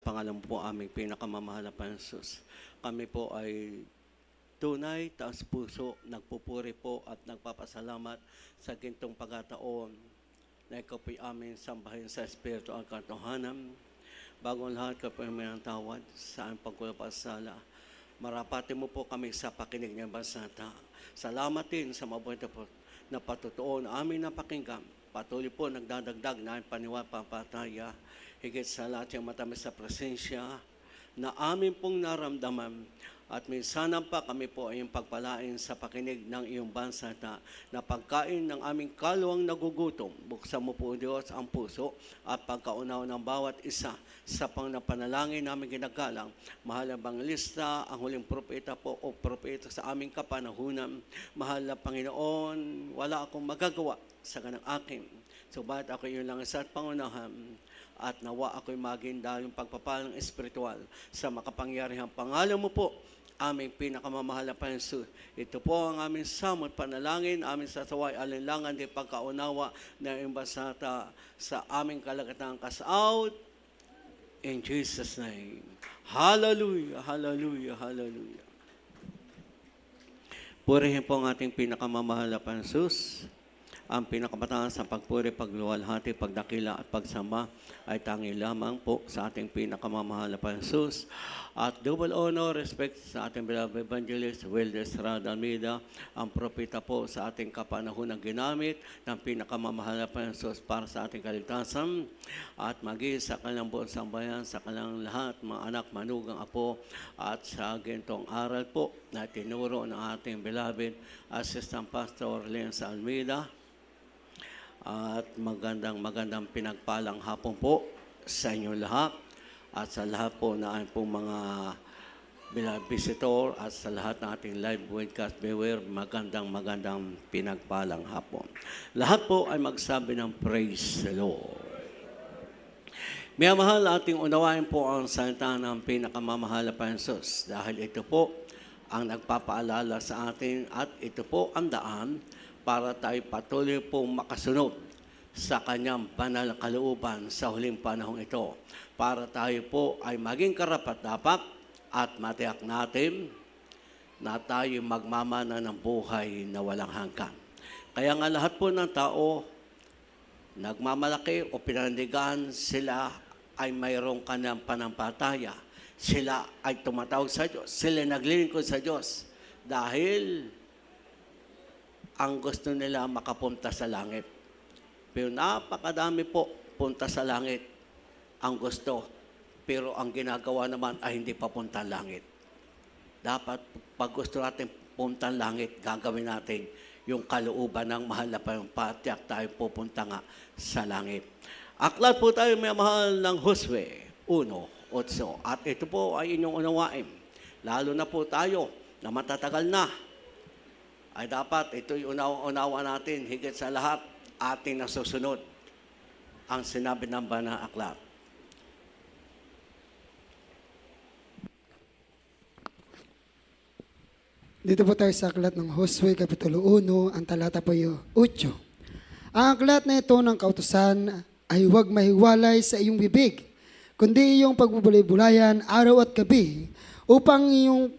pangalan mo po aming pinakamamahal na Panginoon. Kami po ay tunay, taas puso, nagpupuri po at nagpapasalamat sa gintong pagkataon na ikaw po'y aming sambahin sa Espiritu at katotohanan. Bago ang lahat, kayo po'y may tawad sa aming pagkulapasala. Marapati mo po kami sa pakinig ng basata. Salamat din sa mabuhay na patutuo na aming napakinggan. Patuloy po nagdadagdag na aming paniwala pampataya. Higit sa lahat yung matamis sa presensya na amin pong naramdaman. At minsanan pa kami po ay yung pagpalain sa pakinig ng iyong bansata na pagkain ng aming kalawang nagugutom. Buksan mo po, Diyos, ang puso at pagkaunaw ng bawat isa sa pangnapanalangin namin ginagalang. Mahal na Bangalista, ang huling propeta po o propeta sa aming kapanahunan. Mahal na Panginoon, wala akong magagawa sa ganang akin. Subalit ako yung lang sa pangunahan at nawa ako'y maging dahil pagpapalang espiritual sa makapangyarihang pangalan mo po, aming pinakamamahal na Panginoon. Ito po ang aming samot panalangin, aming sasaway alinlangan di pagkaunawa na imbasata sa aming kalagatan kasaut. In Jesus' name. Hallelujah, hallelujah, hallelujah. Purihin po ang ating pinakamamahal na Panginoon. Ang pinakamataas sa pagpuri, pagluwalhati, pagdakila at pagsama ay tangi lamang po sa ating pinakamamahal na Panginoon. At double honor, respect sa ating beloved evangelist, Wildes Rada Almeida, ang propeta po sa ating kapanahon ng ginamit ng pinakamamahal na Panginoon para sa ating kaligtasan. At maging sa kanilang buong sambayan, sa kanilang lahat, mga anak, manugang, apo, at sa gintong aral po na tinuro ng ating beloved Assistant Pastor Lenz Almeida. At magandang pinagpalang hapon po sa inyo lahat at sa lahat po na ay pong mga visitor at sa lahat ng ating live webcast viewer, magandang pinagpalang hapon. Lahat po ay magsabi ng praise the Lord. May mahal, ating unawain po ang salita ng pinakamamahal na Panginoon dahil ito po ang nagpapaalala sa atin at ito po ang daan para tayo patuloy pong makasunod sa kanyang banal na kalooban sa huling panahong ito. Para tayo po ay maging karapat-dapat at matiyak natin na tayo magmamana ng buhay na walang hanggan. Kaya nga lahat po ng tao, nagmamalaki o pinandigan, sila ay mayroong kanyang panampalataya. Sila ay tumatawag sa Diyos. Sila naglilingkod sa Diyos dahil ang gusto nila makapunta sa langit. Pero napakadami po punta sa langit ang gusto. Pero ang ginagawa naman ay hindi papunta langit. Dapat pag gusto natin punta langit, gagawin natin yung kalooban ng mahal na Panginoon. Tayo pupunta nga sa langit. Aklat po tayo may mahal ng Josue 1:8. At ito po ay inyong unawain. Lalo na po tayo na matatagal na ay dapat ito'y unawa natin higit sa lahat ating nasusunod ang sinabi ng banal na aklat. Dito po tayo sa aklat ng Josue, Kapitulo 1, ang talata po yung 8. Ang aklat na ito ng kautusan ay huwag mahiwalay sa iyong bibig, kundi iyong pagbubulay-bulayan araw at gabi upang iyong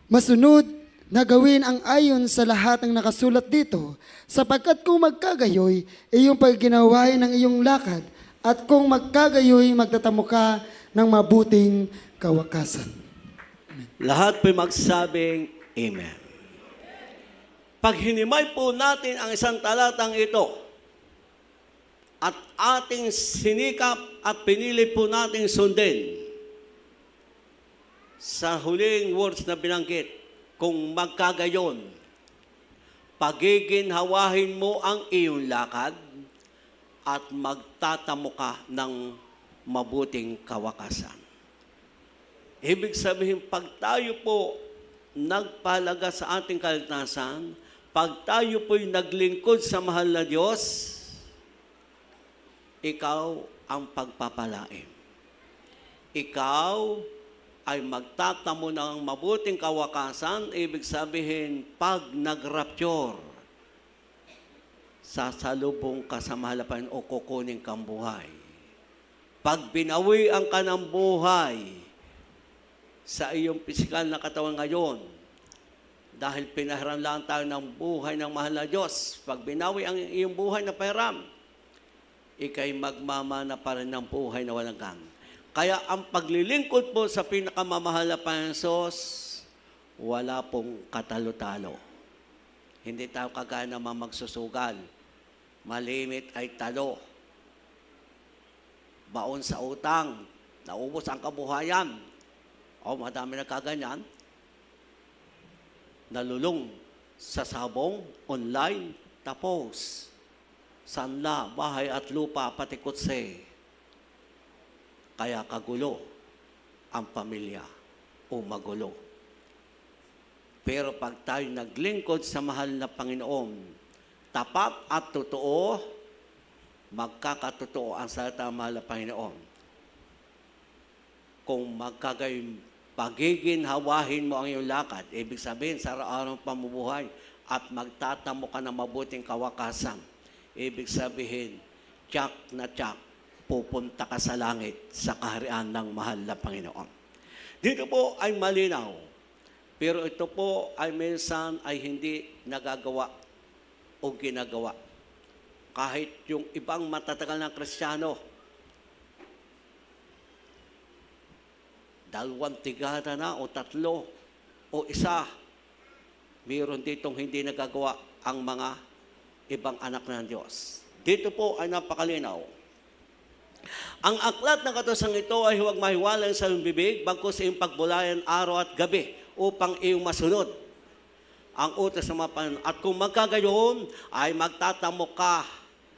masunod na gawin ang ayon sa lahat ng nakasulat dito, sapagkat kung magkagayoy, iyong pagginawain ng iyong lakad, at kung magkagayoy, magtatamo ka ng mabuting kawakasan. Lahat po magsabing Amen. Pag hinimay po natin ang isang talatang ito, at ating sinikap at pinili po nating sundin sa huling words na binanggit, kung magkagayon, pagiginhawahin mo ang iyong lakad at magtatamo ka ng mabuting kawakasan. Ibig sabihin, pag tayo po nagpahalaga sa ating kaligtasan, pag tayo po'y naglingkod sa mahal na Diyos, ikaw ang pagpapalain. Ikaw ay magtatamo ng mabuting kawakasan, ibig sabihin, pag nag-rapture, sasalubong ka sa mahal na Panginoon o kukunin kang buhay. Pag binawian ka ng buhay sa iyong pisikal na katawan ngayon, dahil pinahiram lang tayo ng buhay ng mahal na Diyos, pag binawi ang iyong buhay na pahiram, ikay magmamana pa rin ng buhay na walang hanggan. Kaya ang paglilingkod po sa pinakamamahal na Panginoon, wala pong katalo-talo. Hindi tayo kagaya ng mga magsusugal. Malimit ay talo. Baon sa utang, naubos ang kabuhayan. O madami na kaganyan. Nalulong sa sabong, online, tapos. Sanla, bahay at lupa, pati kutse. Kaya kagulo ang pamilya o magulo. Pero pag tayo naglingkod sa mahal na Panginoon, tapat at totoo, magkakatotoo ang salita ng mahal na Panginoon. Kung pagiginhawahin mo ang iyong lakad, ibig sabihin sa araw-araw ng pamumuhay at magtatamo ka ng mabuting kawakasan, ibig sabihin, tiyak na tiyak, pupunta ka sa langit sa kaharian ng mahal na Panginoon. Dito po ay malinaw. Pero ito po ay minsan ay hindi nagagawa o ginagawa. Kahit yung ibang matatagal na Kristiyano, dalawang tigada na o tatlo o isa, mayroon ditong hindi nagagawa ang mga ibang anak ng Diyos. Dito po ay napakalinaw. Ang aklat ng katusang ito ay huwag mahiwalay sa iyong bibig, bagkus sa iyong pagbulayan araw at gabi, upang iyong masunod ang utos ng mga Panginoon. At kung magkagayon, ay magtatamo ka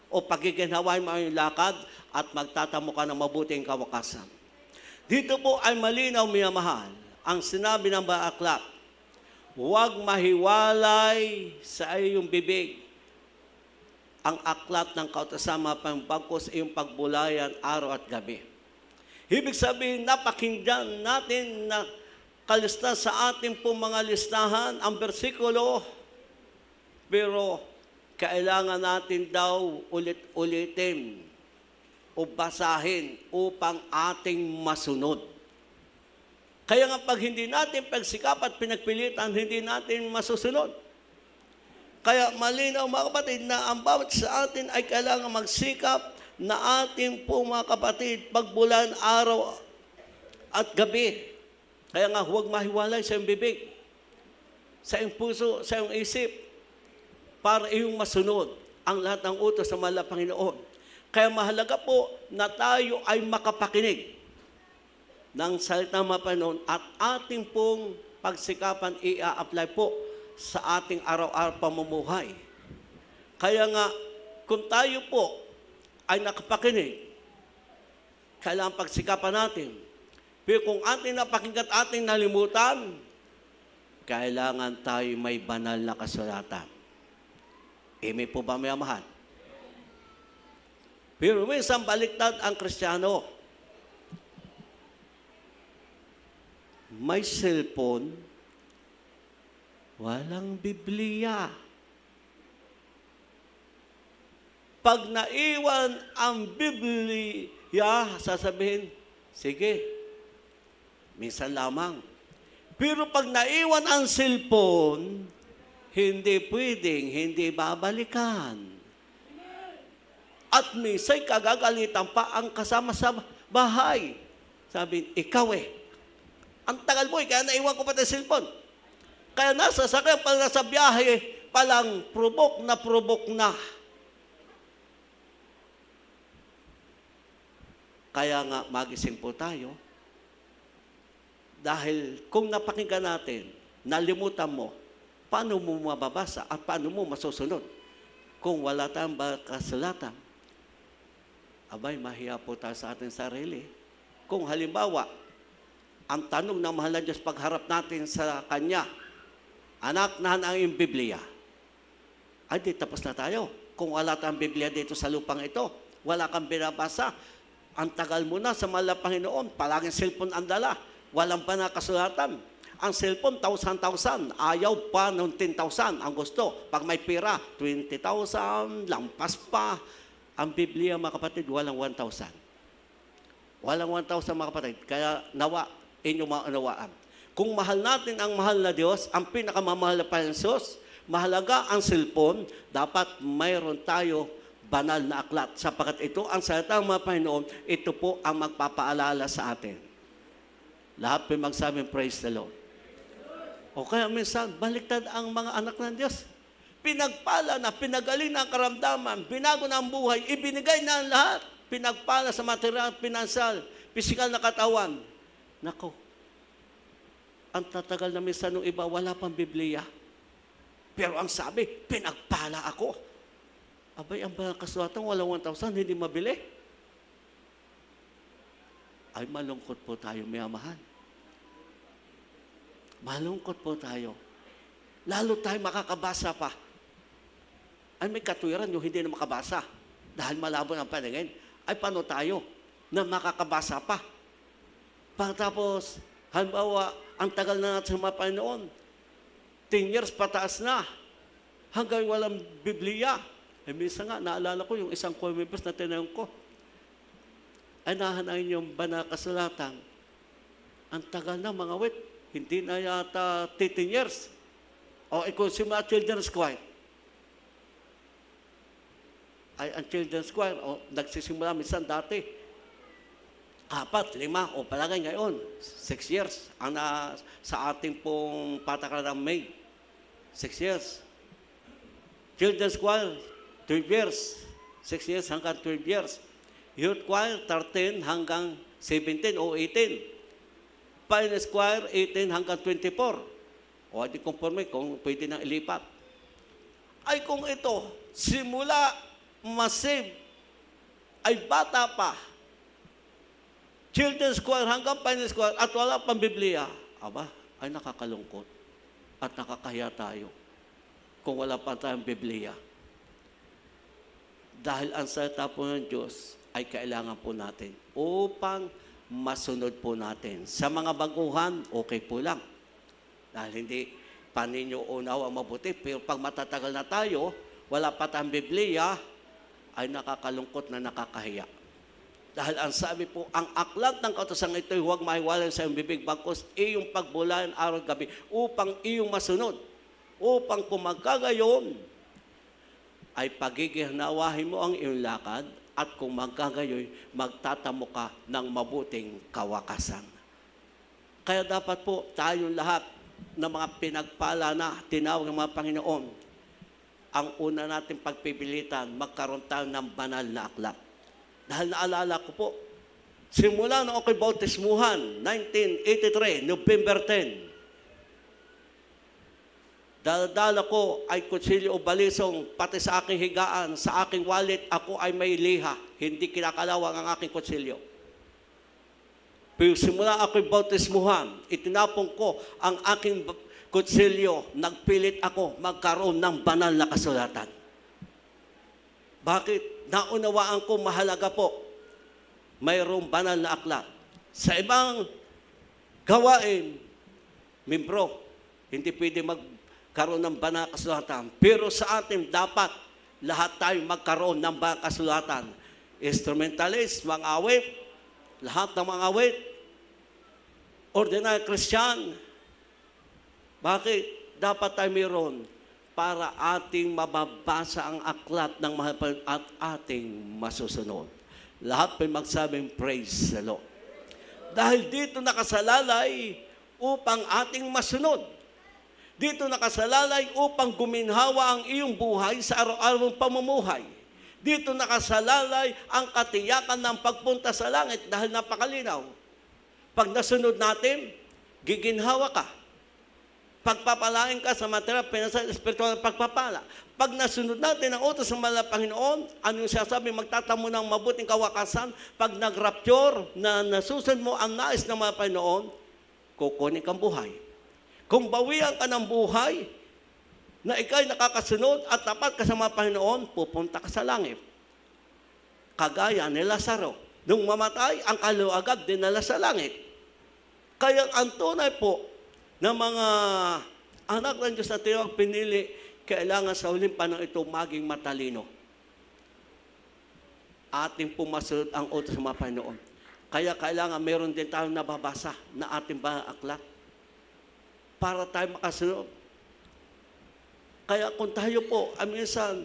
o pagiginhawain mo ang iyong lakad at magtatamo ka ng mabuting kawakasan. Dito po ay malinaw, minamahal, ang sinabi ng aklat, huwag mahiwalay sa iyong bibig ang aklat ng kautosan mga Panginoon, bagkus iyong pagbulayan araw at gabi. Ibig sabihin, napakinggan natin na kalista sa ating pong mga listahan ang bersikulo, pero kailangan natin daw ulit-ulitin o basahin upang ating masunod. Kaya nga pag hindi natin pagsikap at pinagpilitan, hindi natin masusunod. Kaya malinaw mga kapatid na ang bawat sa atin ay kailangan magsikap na ating po mga kapatid pagbulan araw at gabi. Kaya nga huwag mahiwalay sa iyong bibig, sa iyong puso, sa iyong isip, para iyong masunod ang lahat ng utos ng mahal na Panginoon. Kaya mahalaga po na tayo ay makapakinig ng salita ng Panginoon at ating pong pagsikapan i-apply po sa ating araw-araw pamumuhay. Kaya nga, kung tayo po ay nakapakinig, kailangan pagsikapan natin. Pero kung ating napakinggan at ating nalimutan, kailangan tayo may banal na kasulatan. Amen po ba, may mahal? Pero minsan baliktad ang Kristiyano. May cellphone, walang Biblia. Pag naiwan ang Biblia, sasabihin, sige, minsan lamang. Pero pag naiwan ang cellphone, hindi pwedeng, hindi babalikan. At minsan kagagalitan pa ang kasama sa bahay. Sabi, ikaw ang tagal mo kaya naiwan ko pa ng cellphone. Kaya nasa sakyan, pag nasa biyahe, palang probok na. Kaya nga, magising po tayo. Dahil kung napakinggan natin, nalimutan mo, paano mo mababasa at paano mo masusunod? Kung wala tayong kasulatan, abay, mahiya po tayo sa ating sarili. Kung halimbawa, ang tanong ng mahal na Diyos pagharap natin sa Kanya, anak, nahan ang iyong Biblia. Ay, di tapos na tayo. Kung wala tayong Biblia dito sa lupang ito, wala kang binabasa, ang tagal mo na sa mahal na Panginoon, palaging cellphone ang dala. Walang pa na kasulatan. Ang cellphone, 1,000. Ayaw pa ng 10,000. Ang gusto, pag may pera, 20,000, lampas pa. Ang Biblia, mga kapatid, walang 1,000. Walang 1,000 mga kapatid. Kaya nawa, inyong maunawaan. Kung mahal natin ang mahal na Diyos, ang pinakamamahal na Diyos, mahalaga ang cellphone, dapat mayroon tayo banal na aklat. Sapagkat ito ang salita ng mga Panginoon, ito po ang magpapaalala sa atin. Lahat po magsabing, praise the Lord. O kaya minsan, baliktad ang mga anak ng Diyos. Pinagpala na, pinagaling na ang karamdaman, binago na ang buhay, ibinigay na ang lahat. Pinagpala sa material, pinansal, pisikal na katawan. Nako, ang tatagal na minsan ng iba, wala pang Biblia. Pero ang sabi, pinagpala ako. Abay, ang mga kasulatan, walang 1,000, hindi mabili. Ay, malungkot po tayo, may amahan. Malungkot po tayo. Lalo tayo makakabasa pa. Ay, may katwiran yung hindi na makabasa. Dahil malabo ng paningin. Ay, paano tayo na makakabasa pa? Pagkatapos, halimbawa, ang tagal na natin sa mga Panginoon, 10 years pataas na, hanggang walang Biblia. Eh, minsan nga, naalala ko yung isang core members na tinayong ko. Ay, nahanayin yung banal kasulatan. Ang tagal na, mga wit, hindi na yata 13 years. O, kung si mga children's choir, ay ang children's choir, o nagsisimula minsan dati, 4, 5, o palagay ngayon, 6 years, ang sa ating pong patakaran ng May, 6 years. Children's choir, 12 years, 6 years hanggang 12 years. Youth choir, 13 hanggang 17 o 18. Pioneers choir, 18 hanggang 24. O di conforme kung pwede nang ilipat. Ay kung ito, simula masave, ay bata pa, children's choir hanggang pioneers choir, at wala pang Biblia, aba, ay nakakalungkot at nakakahiya tayo kung wala pa tayong Biblia. Dahil ang salita po ng Diyos ay kailangan po natin upang masunod po natin. Sa mga baguhan, okay po lang. Dahil hindi pa ninyo unaw ang mabuti. Pero pag matatagal na tayo, wala pa tayong Biblia, ay nakakalungkot na nakakahiya. Dahil ang sabi po, ang aklat ng kautusan ito, huwag mahiwalay sa iyong bibig, bagkus iyong pagbulayan araw at gabi, upang iyong masunod. Upang kung magkagayon, ay pagigihnawahin mo ang iyong lakad, at kung magkagayoy, magtatamo ka ng mabuting kawakasan. Kaya dapat po tayong lahat ng mga pinagpala na tinawag ng mga Panginoon, ang una natin pagpipilitan, magkaroon tayo ng banal na aklat. Dahil naalala ko po, simula na ako'y bautismuhan, 1983, November 10, dala ko ay kutsilyo o balisong, pati sa aking higaan, sa aking wallet, ako ay may liha. Hindi kinakalawang ang aking kutsilyo. Pero simula ako'y bautismuhan, itinapon ko ang aking kutsilyo, nagpilit ako magkaroon ng banal na kasulatan. Bakit? Naunawaan ko mahalaga po, mayroong banal na aklat. Sa ibang gawain, membro, hindi pwede magkaroon ng banal na kasulatan. Pero sa atin, dapat lahat tayo magkaroon ng banal na kasulatan. Instrumentalist, mga awit, lahat ng mga awit, ordinary Christian. Bakit? Dapat tayo mayroon para ating mababasa ang aklat ng mahal at ating masusunod. Lahat pa magsabing praise the Lord. Dahil dito nakasalalay upang ating masunod. Dito nakasalalay upang guminhawa ang iyong buhay sa araw-araw pamumuhay. Dito nakasalalay ang katiyakan ng pagpunta sa langit dahil napakalinaw. Pag nasunod natin, giginhawa ka. Pagpapalain ka sa material, pinasal, espiritual na pagpapala. Pag nasunod natin ang utos ng mahal na Panginoon, ano yung sinasabi, magtatamo ng mabuting kawakasan, pag nag-rapture, na nasusunod mo ang nais ng mahal na Panginoon, kukunin kang buhay. Kung bawian ka ng buhay, na ikaw'y nakakasunod at tapat ka sa mga Panginoon, pupunta ka sa langit. Kagaya ni Lazaro. Nung mamatay, ang kaluagad dinala sa langit. Kaya ang tunay po na mga anak ng Diyos na tinawag pinili, kailangan sa huling panahon ito maging matalino. Ating pumasunod ang utos ng mga Panginoon. Kaya kailangan meron din tayong nababasa na ating aklat para tayo makasunod. Kaya kung tayo po, minsan,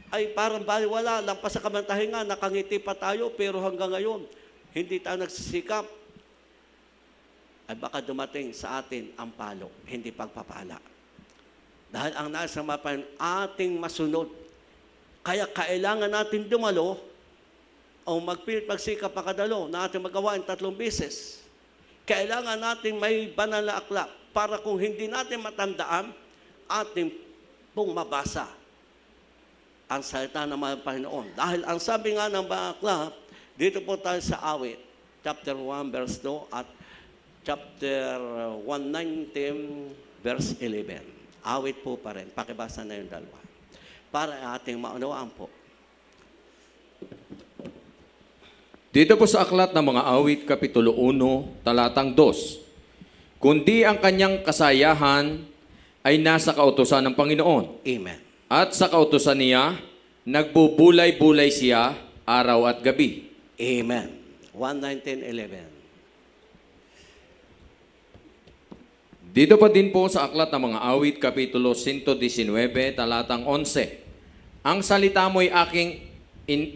ay parang baliwala, lampas sa kamantahinga, nakangiti pa tayo, pero hanggang ngayon, hindi tayo nagsisikap, ay baka dumating sa atin ang palo, hindi pagpapala. Dahil ang nasa mapan, ating masunod. Kaya kailangan natin dumalo, o magpilit magsikap pakadalo na ating magawa 3 beses. Kailangan natin may banal na aklat para kung hindi natin matandaan, ating pong mabasa ang salita ng mga Panginoon. Dahil ang sabi nga ng aklat, dito po tayo sa awit, chapter 1, verse 2, at chapter 119, verse 11. Awit po pa rin. Pakibasa na yung dalawa. Para ating maunawaan po. Dito po sa aklat ng mga awit, Kapitulo 1, talatang 2. Kundi ang kanyang kasayahan ay nasa kautusan ng Panginoon. Amen. At sa kautusan niya, nagbubulay-bulay siya araw at gabi. Amen. 1:19-11. Dito pa din po sa aklat ng mga awit, Kapitulo 119, talatang 11. Ang salita mo'y aking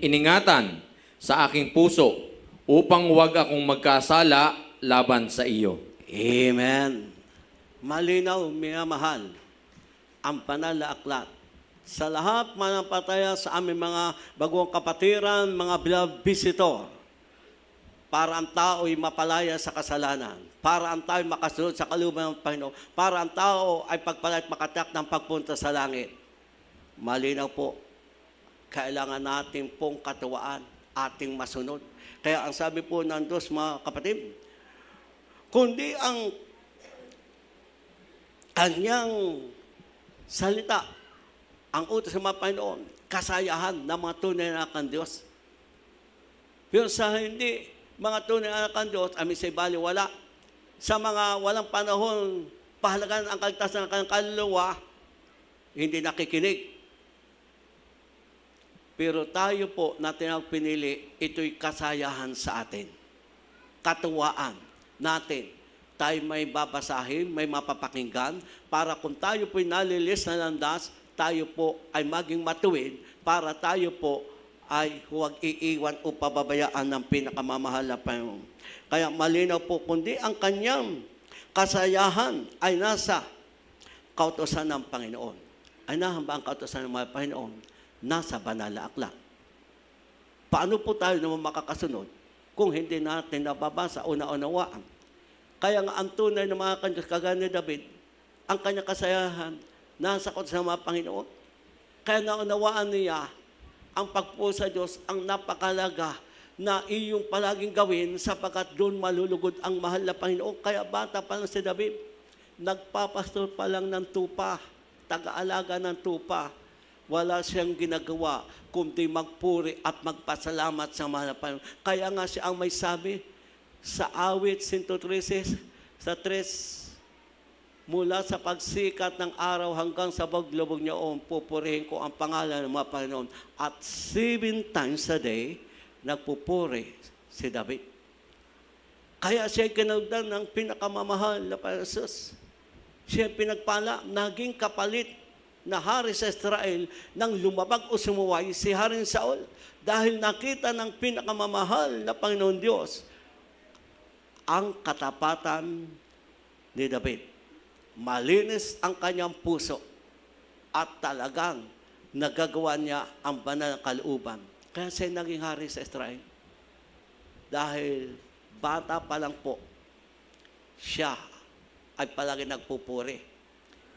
iningatan sa aking puso upang huwag akong magkasala laban sa iyo. Amen. Malinaw, minamahal, ang banal na aklat. Sa lahat manapataya sa aming mga bagong kapatiran, mga beloved visitor, para ang tao'y mapalaya sa kasalanan, para ang tao'y makasunod sa kalooban ng Panginoon, para ang tao ay pagpalaya at makatiyak ng pagpunta sa langit. Malinaw po, kailangan natin pong katuwaan, ating masunod. Kaya ang sabi po ng Diyos, mga kapatid, kundi ang kanyang salita, ang utos ng mga Panginoon, kasayahan ng mga tunay na anak ng Diyos. Pero sa hindi, mga tunay na anak ng Diyos, amin sa baliwala. Sa mga walang panahon, pahalagan ang kaligtasan ng kanyang kaluluwa, hindi nakikinig. Pero tayo po na pinili, ito'y kasayahan sa atin. Katuwaan natin. Tayo may babasahin, may mapapakinggan, para kung tayo po'y nalilis na landas, tayo po ay maging matuwid, para tayo po ay huwag iiwan o pababayaan ng pinakamamahal na Panginoon. Kaya malinaw po, kundi ang kanyang kasayahan ay nasa kautusan ng Panginoon. Ay nahamba ang kautusan ng mga Panginoon? Nasa banal na aklat. Paano po tayo naman makakasunod kung hindi natin nababasa o naunawaan? Kaya nga ang tunay na mga kandos, kagaya ni David, ang kanyang kasayahan nasa kautusan ng mga Panginoon. Kaya naunawaan niya ang pagpusa sa Diyos ang napakalaga na iyong palaging gawin sapagkat doon malulugod ang mahal na Panginoon. Kaya bata pa lang si David, nagpapastor pa lang ng tupa, taga-alaga ng tupa. Wala siyang ginagawa kundi magpuri at magpasalamat sa mahal na Panginoon. Kaya nga siya ang may sabi sa awit 113, sa 3, mula sa pagsikat ng araw hanggang sa baglubog niyoon, pupurihin ko ang pangalan ng mga Panginoon. At 7 times a day, nagpupuri si David. Kaya siya kinagdan ng pinakamamahal na Panginoon. Siya pinagpala, naging kapalit na hari sa Israel nang lumabag o sumuway si Haring Saul dahil nakita ng pinakamamahal na Panginoon Diyos ang katapatan ni David. Malinis ang kanyang puso at talagang nagagawa niya ang banal na kalooban. Kaya siya naging hari sa Israel. Dahil bata pa lang po, siya ay palagi nagpupuri.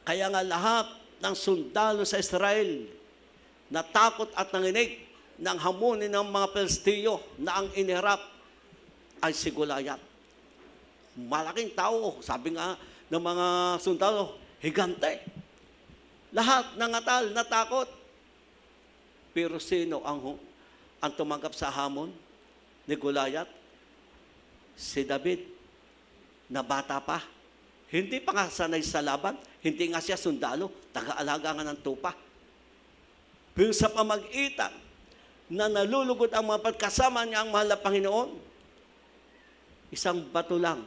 Kaya nga lahat ng sundalo sa Israel natakot at nanginig ng hamunin ng mga Pelstiyo na ang inirap ay si Goliath. Malaking tao, sabi nga ng mga sundalo, higante. Lahat nangatal, natakot. Pero sino ang tumanggap sa hamon ni Goliath? Si David, na bata pa. Hindi pa nga sanay sa laban. Hindi nga siya sundalo. Taga-alaga nga ng tupa. Pero sa pamag-itan na nalulugod ang mga pagkasama niya ang mahal na Panginoon, isang bato lang.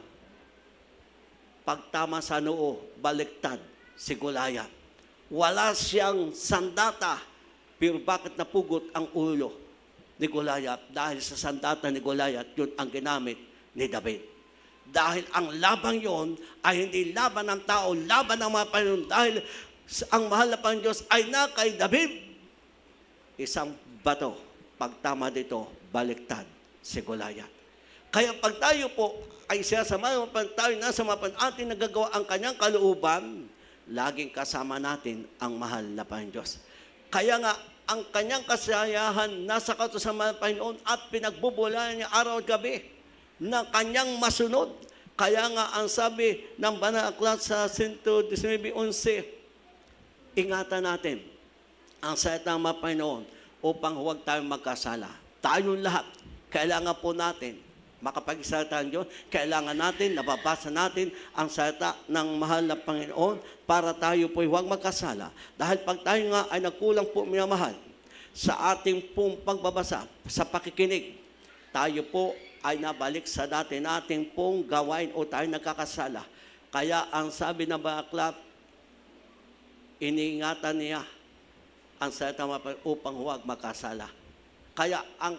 Pagtama sa noo, baliktad si Goliath. Wala siyang sandata, pero bakit napugot ang ulo ni Goliath? Dahil sa sandata ni Goliath, yun ang ginamit ni David. Dahil ang laban yon ay hindi laban ng tao, laban ng mga Panginoon. Dahil ang mahal na Panginoon Diyos ay na kay David. Isang bato, pagtama dito, baliktad si Goliath. Kaya pag tayo po ay siya sa mga tayo nasa mga ating nagagawa ang kanyang kalooban, laging kasama natin ang mahal na Panginoon Diyos. Kaya nga, ang kanyang kasayahan nasa kautusan ng Panginoon at pinagbubulan niya araw at gabi na kanyang masunod. Kaya nga, ang sabi ng banal na aklat sa 119:11, ingatan natin ang salita ng mga Panginoon upang huwag tayong magkasala. Tayong lahat, kailangan po natin makapag-salita ng Diyos, kailangan natin, nababasa natin ang salita ng mahal na Panginoon para tayo po huwag magkasala. Dahil pag tayo nga ay nagkulang po minamahal sa ating pong pagbabasa, sa pakikinig, tayo po ay nabalik sa dati nating pong gawain o tayo nagkakasala. Kaya ang sabi ng baklat, iniingatan niya ang salita upang huwag magkasala. Kaya ang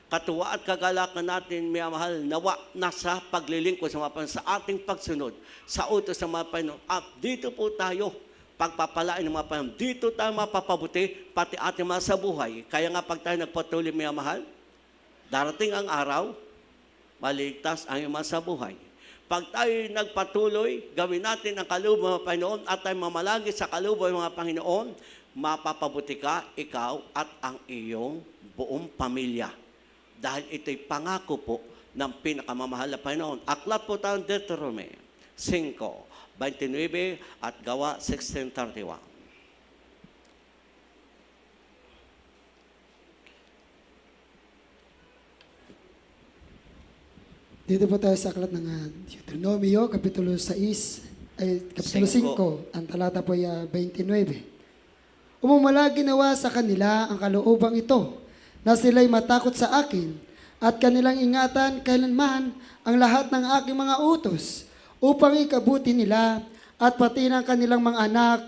katuwa at kagalakan natin, mga mahal, nawa nasa paglilingkod sa mga Panginoon, sa ating pagsunod, sa utos ng mga Panginoon. At dito po tayo, pagpapalain ng mga Panginoon, dito tayo mapapabuti, pati ating mga sa buhay. Kaya nga pag tayo nagpatuloy, mga mahal, darating ang araw, maligtas ang iyong mga sa buhay. Pag tayo nagpatuloy, gawin natin ang kalooban ng mga Panginoon at tayo mamalagi sa kalooban ng mga Panginoon, mapapabuti ka, ikaw at ang iyong buong pamilya. Dahil ito'y pangako po ng pinakamamahal na Panginoon. Aklat po tayo Deuteronomy 5:29 at Gawa 16:31. Dito po tayo sa aklat ng Deuteronomio, Kapitulo 5, ang talata po ay 29. Umumalagi nawa sa kanila ang kaloobang ito, na sila'y matakot sa akin, at kanilang ingatan kailanman ang lahat ng aking mga utos, upang ikabuti nila, at pati ng kanilang mga anak,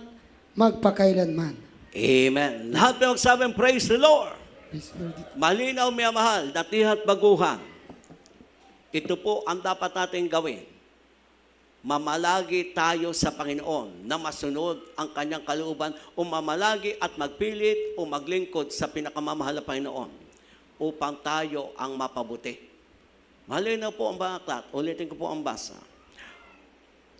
magpakailanman. Amen. Lahat may magsabing, praise the Lord. Praise the Lord. Malinaw, mga mahal, datihat baguhan. Ito po ang dapat natin gawin. Mamalagi tayo sa Panginoon na masunod ang kanyang kalooban o mamalagi at magpilit o maglingkod sa pinakamamahal na Panginoon upang tayo ang mapabuti. Malinaw po ang baklat. Ulitin ko po ang basa.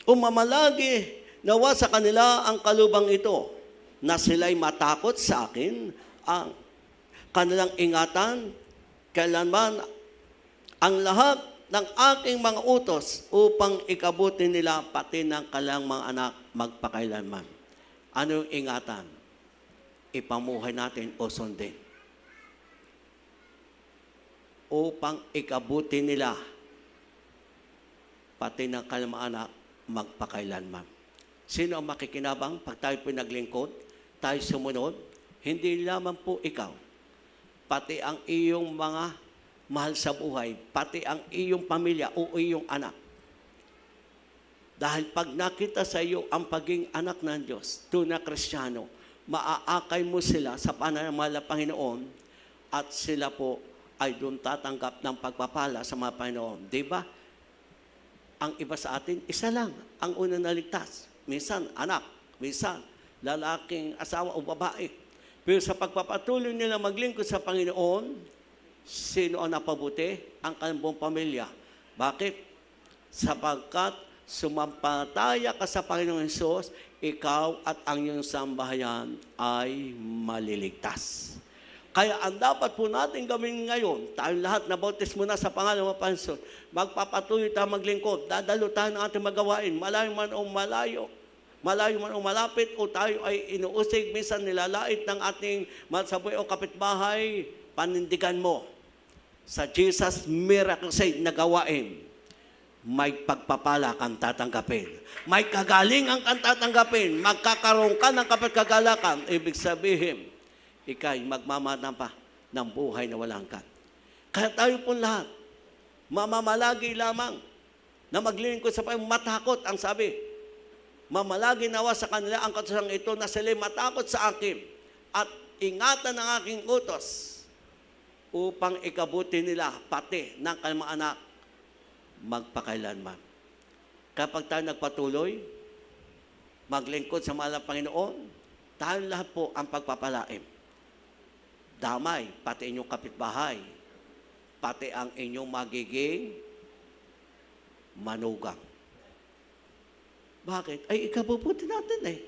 Mamalagi nawa sa kanila ang kalubang ito na sila'y matakot sa akin, ang kanilang ingatan, kailanman ang lahat ng aking mga utos upang ikabuti nila pati ng kanilang mga anak magpakailanman. Ano yung ingatan? Ipamuhay natin o sundin. Upang ikabuti nila pati ng kanilang mga anak magpakailanman. Sino ang makikinabang pag tayo pinaglingkod, tayo sumunod? Hindi lamang po ikaw, pati ang iyong mga mahal sa buhay, pati ang iyong pamilya o iyong anak. Dahil pag nakita sa iyo ang pagiging anak ng Diyos, tunay na Kristiyano, maaakay mo sila sa pananampalataya ng Panginoon at sila po ay doon tatanggap ng pagpapala sa mga Panginoon. Diba? Ang iba sa atin, isa lang ang unang naligtas. Minsan, anak. Minsan, lalaking asawa o babae. Pero sa pagpapatuloy nila maglingkod sa Panginoon, sino ang napabuti? Ang kanyang buong pamilya. Bakit? Sapagkat sumampalataya ka sa Panginoong Hesus, ikaw at ang iyong sambahayan ay maliligtas. Kaya ang dapat po natin gawin ngayon, tayong lahat na bautismo na sa pangalan ng Panginoon, magpapatuloy tayo maglingkod, dadalo tayo ng ating magawain, malayo man o malayo man o malapit, o tayo ay inuusig, minsan nilalait ng ating masaboy o kapitbahay, panindigan mo sa Jesus Miracle Seed na gawain, may pagpapala kang tatanggapin. May kagalingan kang tatanggapin. Magkakaroon ka ng kapagkagalakan. Ibig sabihin, ikay magmamana pa ng buhay na walang kat. Kaya tayo po lahat, mamamalagi lamang na maglingkod sa Panginoon, matakot ang sabi. Mamalagi nawa sa kanila ang katusang ito na sila matakot sa akin at ingatan ang aking utos upang ikabuti nila pati ng kanilang mga anak magpakailanman. Kapag tayo nagpatuloy, maglingkod sa mahal ng Panginoon, tayo lahat po ang pagpapalain. Damay, pati inyong kapitbahay, pati ang inyong magiging manugang. Bakit? Ay, ikabubuti natin eh.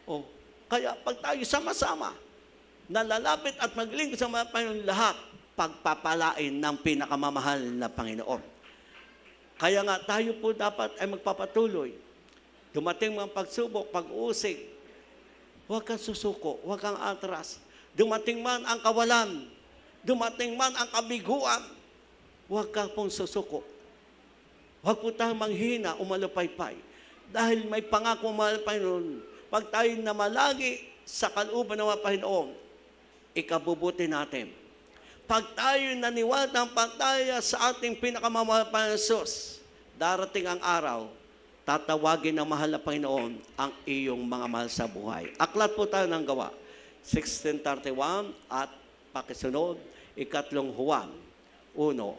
Oh, kaya pag tayo sama-sama, nalalapit at maglingkod sa mga Panginoon lahat, pagpapalain ng pinakamamahal na Panginoon. Kaya nga tayo po dapat ay magpapatuloy. Dumating mga pagsubok, pag-uusig, huwag kang susuko, huwag kang atras. Dumating man ang kawalan, dumating man ang kabiguan, huwag kang pong susuko. Huwag po tayong manghina o malupaypay. Dahil may pangako mahal Panginoon, pag tayo namalagi sa kalooban ng mga Panginoon, ikabubuti natin. Pag tayo naniwala ng pantaya sa ating pinakamamahal na Jesus, darating ang araw, tatawagin ng mahal na Panginoon ang iyong mga mahal sa buhay. Aklat po tayo ng gawa, 16:31 at pakisunod, 3 Juan 1,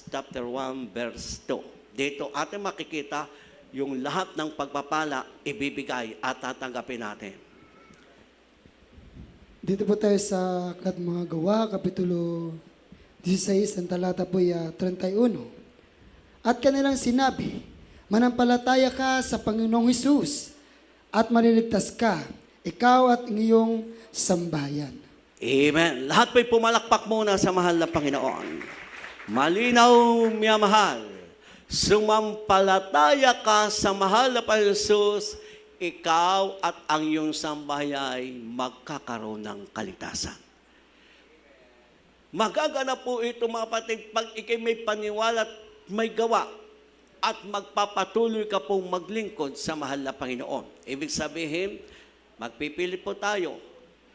chapter 1, verse 2. Dito ating makikita yung lahat ng pagpapala ibibigay at tatanggapin natin. Dito po tayo sa Aklat mga Gawa, Kapitulo 16, ang talata po 31. At kanilang sinabi, manampalataya ka sa Panginoong Hesus at maliligtas ka, ikaw at iyong sambahayan. Amen. Lahat po'y pumalakpak muna sa mahal na Panginoon. Malinaw, miyamahal. Sumampalataya ka sa mahal na Panginoon Jesus, ikaw at ang iyong sambahay ay magkakaroon ng kalitasan. Magaganap po ito mga kapatid pag ikay may paniwala at may gawa at magpapatuloy ka pong maglingkod sa mahal na Panginoon. Ibig sabihin, magpipili po tayo,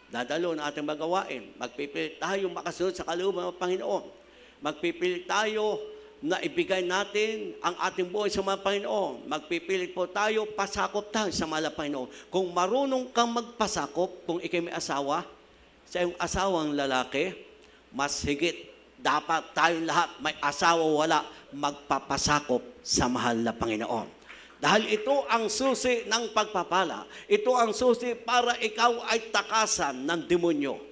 dadalo na ating magawain, magpipili tayo makasunod sa kalooban ng Panginoon. Magpipili tayo na ibigay natin ang ating buhay sa mga Panginoon. Magpipilit po tayo, pasakop tayo sa mga Panginoon. Kung marunong kang magpasakop, kung ikay may asawa, sa iyong asawang lalaki, mas higit, dapat tayong lahat, may asawa o wala, magpapasakop sa mahal na Panginoon. Dahil ito ang susi ng pagpapala. Ito ang susi para ikaw ay takasan ng demonyo.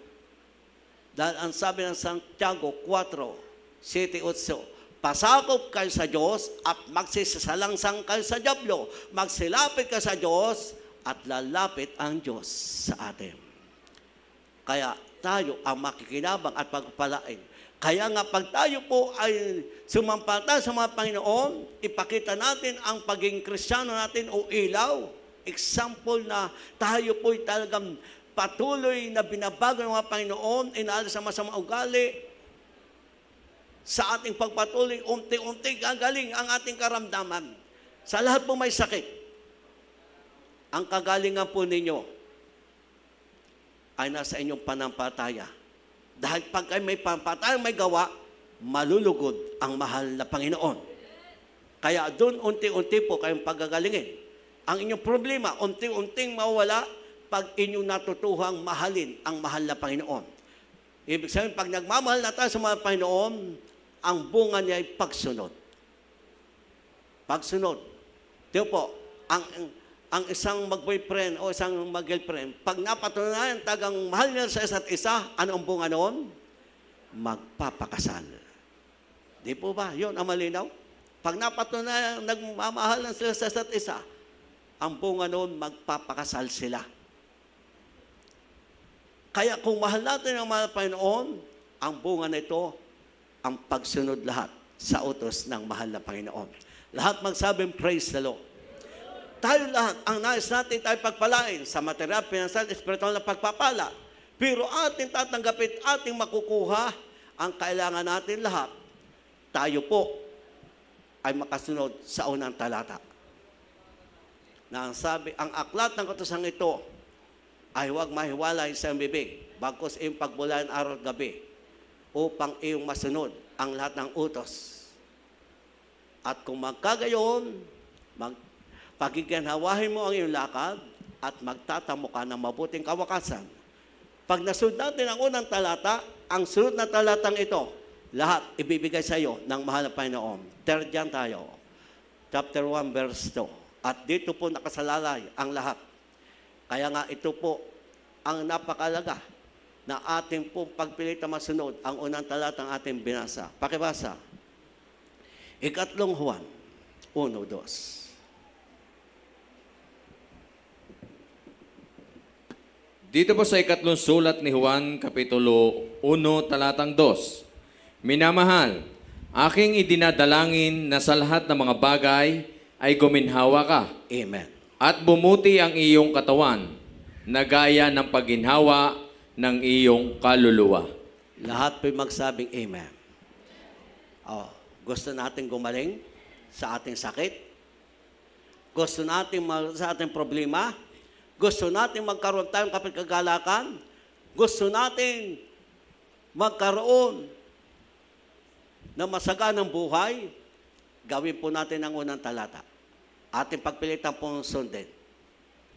Dahil ang sabi ng Santiago 4:7-8, pasakop kayo sa Diyos at magsisalangsang kayo sa dyablo. Magsilapit ka sa Diyos at lalapit ang Diyos sa atin. Kaya tayo ang makikinabang at pagpalain. Kaya nga pag tayo po ay sumampalataya sa mga Panginoon, ipakita natin ang pagiging Kristiyano natin o ilaw. Example na tayo po ay talagang patuloy na binabago ng mga Panginoon, inaalis sa masamang ugali. Sa ating pagpatuloy, unti-unti gagaling ang ating karamdaman. Sa lahat po may sakit, ang kagalingan po ninyo ay nasa inyong panampalataya. Dahil pag kayo may panampalataya, may gawa, malulugod ang mahal na Panginoon. Kaya doon unti-unti po kayong pagagalingin. Ang inyong problema, unti-unting mawala pag inyong natutuhang mahalin ang mahal na Panginoon. Ibig sabihin, pag nagmamahal na tayo sa mga Panginoon, ang bunga niya ay pagsunod. Pagsunod. Diyo po, ang isang mag-boyfriend o isang mag-girlfriend, pag napatunayan tagang mahal niya sa isa't isa, ano ang bunga noon? Magpapakasal. Di po ba? Yun ang malinaw. Pag napatunayan nagmamahal na sila sa isa't isa, ang bunga noon, magpapakasal sila. Kaya kung mahal natin ang mahal Panginoon, ang bunga nito, ang pagsunod lahat sa utos ng mahal na Panginoon. Lahat magsabing, praise the Lord. Tayo lahat, ang nais natin tayo pagpalain sa material, financial, espiritual na pagpapala. Pero ating tatanggapin, ating makukuha, ang kailangan natin lahat, tayo po ay makasunod sa unang talata. Na ang sabi, ang aklat ng katusang ito ay huwag mahiwalay sa iyong bibig, bagkus iyong pagbulan araw at gabi, upang iyong masunod ang lahat ng utos At kung magkagayon, pagiganhawahin mo ang iyong lakad at magtatamo ka ng mabuting kawakasan. Pag nasunod natin ang unang talata, ang sunod na talatang ito, lahat ibibigay sa iyo ng mahal na Panginoon. 3 John tayo, chapter 1, verse 2. At dito po nakasalalay ang lahat. Kaya nga ito po ang napakalaga na ating pong pagpilitan masunod ang unang talatang ating binasa. Pakibasa. 3 Juan 1:2. Dito po sa ikatlong sulat ni Juan, Kapitulo 1, talatang 2. Minamahal, aking idinadalangin na sa lahat ng mga bagay ay guminhawa ka Amen. at bumuti ang iyong katawan na gaya ng pagginhawa ng iyong kaluluwa. Lahat po'y magsabing Amen. Oh, gusto natin gumaling sa ating sakit? Gusto natin sa ating problema? Gusto natin magkaroon tayong kapagkagalakan? Gusto natin magkaroon ng masaganang buhay? Gawin po natin ang unang talata. Ating pagpilitan pong sundin.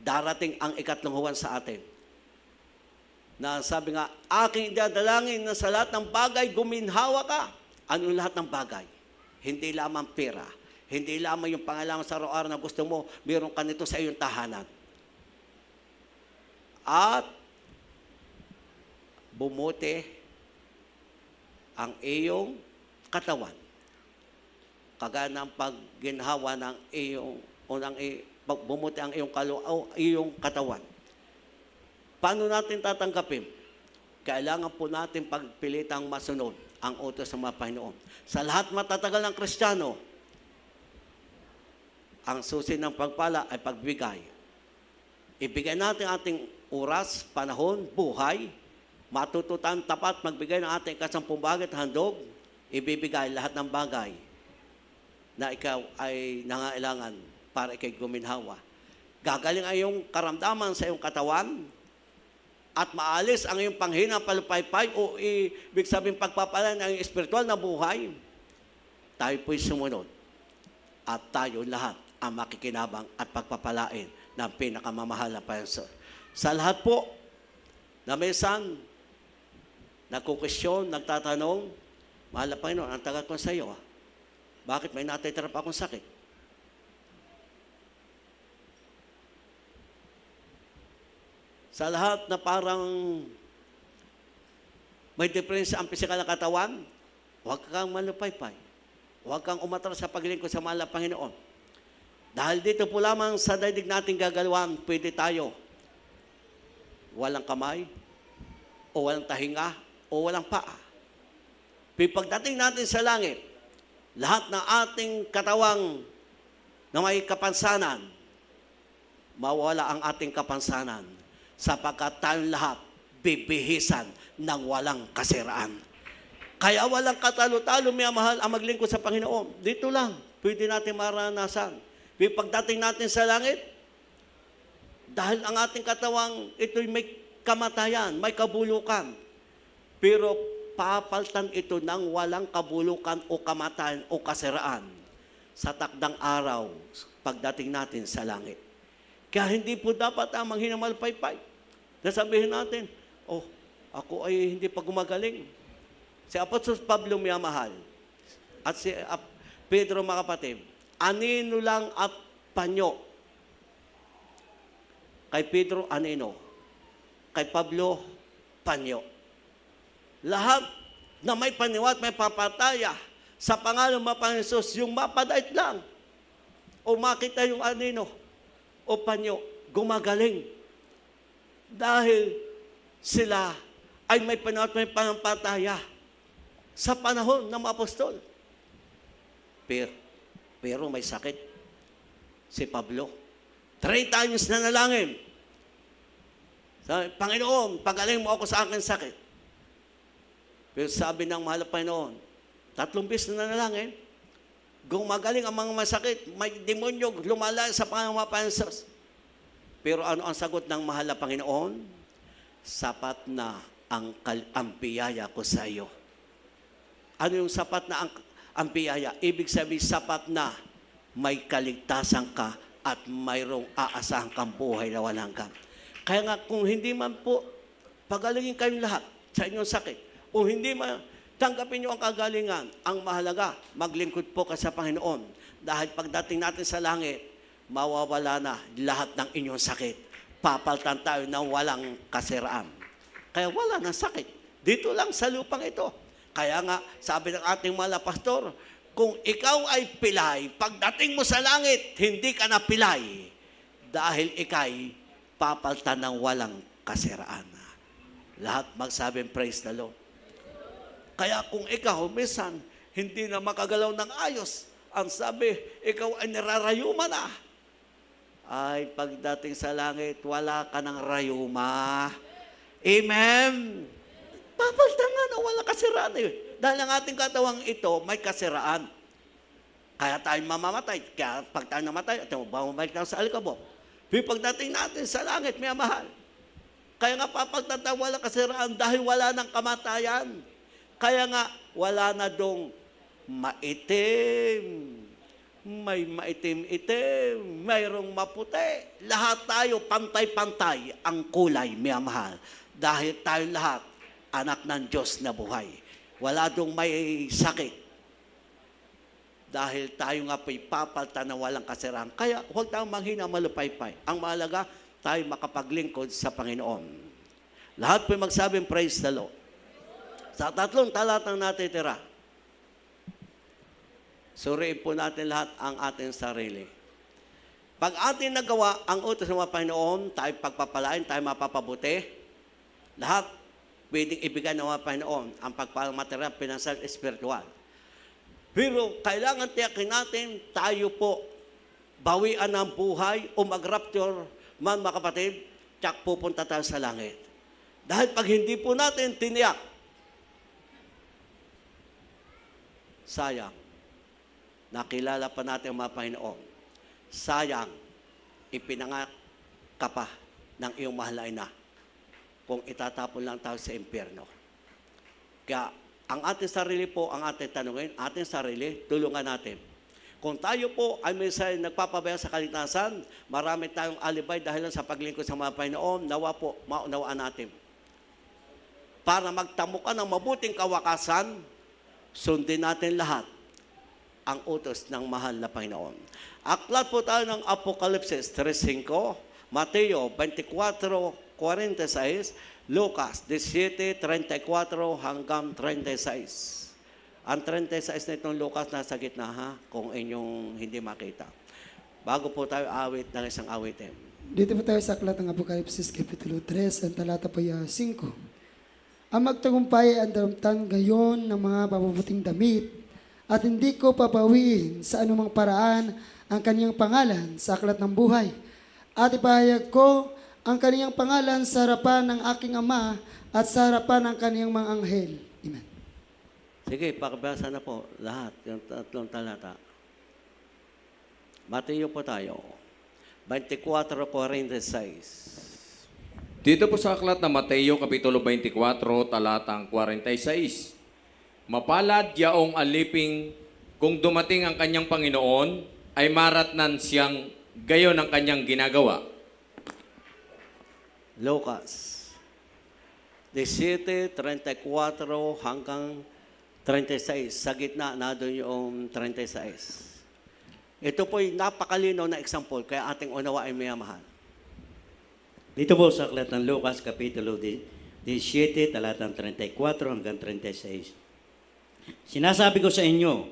Darating ang 3 Juan sa atin. Na sabi nga, aking dadalangin na sa lahat ng bagay, guminhawa ka. Ano lahat ng bagay? Hindi lamang pera. Hindi lamang yung pangailangan sa araw-araw na gusto mo, mayroon ka nito sa iyong tahanan. At bumuti ang iyong katawan. Kagaya ng pagginhawa ng iyong, bumuti ang iyong katawan. Paano natin tatanggapin? Kailangan po natin pagpilitang masunod ang utos ng mga Panginoon. Sa lahat matatagal ng Kristiyano, ang susi ng pagpala ay pagbigay. Ibigay natin ating oras, panahon, buhay, matututan tapat, magbigay ng ating kasampung bagay at handog, ibibigay lahat ng bagay na ikaw ay nangailangan para ikay guminhawa. Gagaling ang iyong karamdaman sa iyong katawan at maalis ang iyong panghina, palupaypay o ibig sabihin pagpapalan ng iyong espiritual na buhay. Tayo po'y sumunod at tayo lahat ang makikinabang at pagpapalain ng pinakamamahal na Panginoon. Sa lahat po na minsan nagkukwestiyon, nagtatanong, mahal na Panginoon, ang tagal ko sa iyo, bakit may natitira pa akong sakit? Sa lahat na parang may diferensya ang pisikal na katawan, huwag kang malupaypay. Huwag kang umatras sa paglingkod sa mahal na Panginoon. Dahil dito po lamang sa daigdig nating gagalawan, pwede tayo walang kamay, o walang tahinga, o walang paa. Pagdating natin sa langit, lahat ng ating katawang na may kapansanan, mawala ang ating kapansanan sapagkat tayong lahat bibihisan ng walang kasiraan. Kaya walang katalo-talo, may mahal ang maglingkod sa Panginoon. Dito lang, pwede natin maranasan. Pagdating natin sa langit, dahil ang ating katawang ito'y may kamatayan, may kabulukan. Pero papaltan ito ng walang kabulukan o kamatayan o kasiraan sa takdang araw pagdating natin sa langit. Kaya hindi po dapat ang manghinamalpaypay. Nasabihin natin, oh, ako ay hindi pa gumagaling. Si Apostol Pablo minamahal at si Pedro mga kapatid, anino lang at panyo. Kay Pedro, anino. Kay Pablo, panyo. Lahat na may paniwat, may papataya sa pangalan ng Panginoon Jesus, yung mapadait lang o makita yung anino o panyo, gumagaling. Dahil sila ay may paniwat, may pampataya sa panahon ng mga apostol. Pero may sakit si Pablo. 3 times na nalangin. Sabi, Panginoon, pagaling mo ako sa aking sakit. Pero sabi ng mahal na Panginoon, 3 beses na nalangin, gumagaling ang mga masakit, may demonyo, lumalaya sa Panginoon mga Panginoon. Pero ano ang sagot ng mahal na Panginoon? Sapat na ang biyaya ko sa iyo. Ano yung sapat na ang biyaya. Ibig sabihin, sapat na may kaligtasan ka at mayroong aasahan kang buhay na walang hanggan. Kaya nga, kung hindi man po, pagalingin kayong lahat sa inyong sakit, o hindi man, tanggapin nyo ang kagalingan, ang mahalaga, maglingkod po ka sa Panginoon. Dahil pagdating natin sa langit, mawawala na lahat ng inyong sakit. Papaltan tayo ng walang kasiraan. Kaya wala ng sakit. Dito lang sa lupang ito. Kaya nga, sabi ng ating mga pastor, kung ikaw ay pilay, pagdating mo sa langit, hindi ka na pilay. Dahil ikay papaltan ng walang kasiraan. Lahat magsabing praise the Lord. Kaya kung ikaw, minsan, hindi na makagalaw ng ayos, ang sabi, ikaw ay nirarayuma na. Ay, pagdating sa langit, wala ka ng rayuma. Amen? Papaltan nga na walang kasiraan eh. Dahil ang ating katawang ito, may kasiraan. Kaya tayo mamamatay. Kaya pag tayo namatay, bumabalik tayo sa alikabok. Pero pagdating natin sa langit, may mahal. Kaya nga papaltan tayo walang kasiraan dahil wala ng kamatayan. Kaya nga, wala na dong maitim. May maitim-itim, mayroong maputi. Lahat tayo, pantay-pantay ang kulay, may mahal. Dahil tayo lahat, anak ng Diyos na buhay. Wala dong may sakit. Dahil tayo nga po'y papalta na walang kasiraan. Kaya huwag tayong manghina malupaypay. Ang mahalaga, tayo makapaglingkod sa Panginoon. Lahat po'y magsabing praise the Lord. Sa 3 talatang natitira, suriin po natin lahat ang ating sarili. Pag ating nagawa ang utos ng mga Panginoon, tayo pagpapalain, tayo mapapabuti, lahat pwedeng ibigay ng mga Panginoon ang pagpalang material, pinansal, espiritual. Pero kailangan tiyakin natin, tayo po bawian ng buhay o mag-rapture, man mga kapatid, tiyak pupunta tayo sa langit. Dahil pag hindi po natin tiniyak, sayang, nakilala pa natin ang mga Panginoon. Sayang, ipinanganak ka pa ng iyong mahal na ina kung itatapon lang tayo sa impyerno. Kaya, ang ating sarili po, ang ating tanungin, ating sarili, tulungan natin. Kung tayo po ay minsan nagpapabaya sa kaligtasan, marami tayong alibay dahil sa paglingkod sa mga Panginoon, nawa po, maunawaan natin. Para magtamo ka ng mabuting kawakasan, sundin natin lahat ang utos ng mahal na Panginoon. Aklat po tayo ng Apokalipsis 3:5, Mateo 24:46, Lucas 17:34 hanggang 36. Ang 36 na itong Lucas nasa gitna ha, kung inyong hindi makita. Bago po tayo awit ng isang awitin. Dito po tayo sa aklat ng Apokalipsis, Kapitulo 3, ang talata po 5. Ang magtagumpay ang daramtan gayon ng mga pabubuting damit at hindi ko papawiin sa anumang paraan ang kaniyang pangalan sa aklat ng buhay. At ipahayag ko ang kaniyang pangalan sa harapan ng aking Ama at sa harapan ng kaniyang mga anghel. Amen. Sige, pakibasa na po lahat, yung 3 talata. Mateo po tayo, 24:46. Dito po sa aklat ng Mateo, Kapitulo 24, talatang 46. Mapalad yaong aliping kung dumating ang kanyang Panginoon, ay maratnan siyang gayon ang kanyang ginagawa. Lucas 17:34 hanggang 36. Sa gitna, na doon yung 36. Ito po'y napakalino na example, kaya ating unawa ay mayamahal. Dito po sa aklat ng Lucas, Kapitulo 17, talatang 34 hanggang 36. Sinasabi ko sa inyo,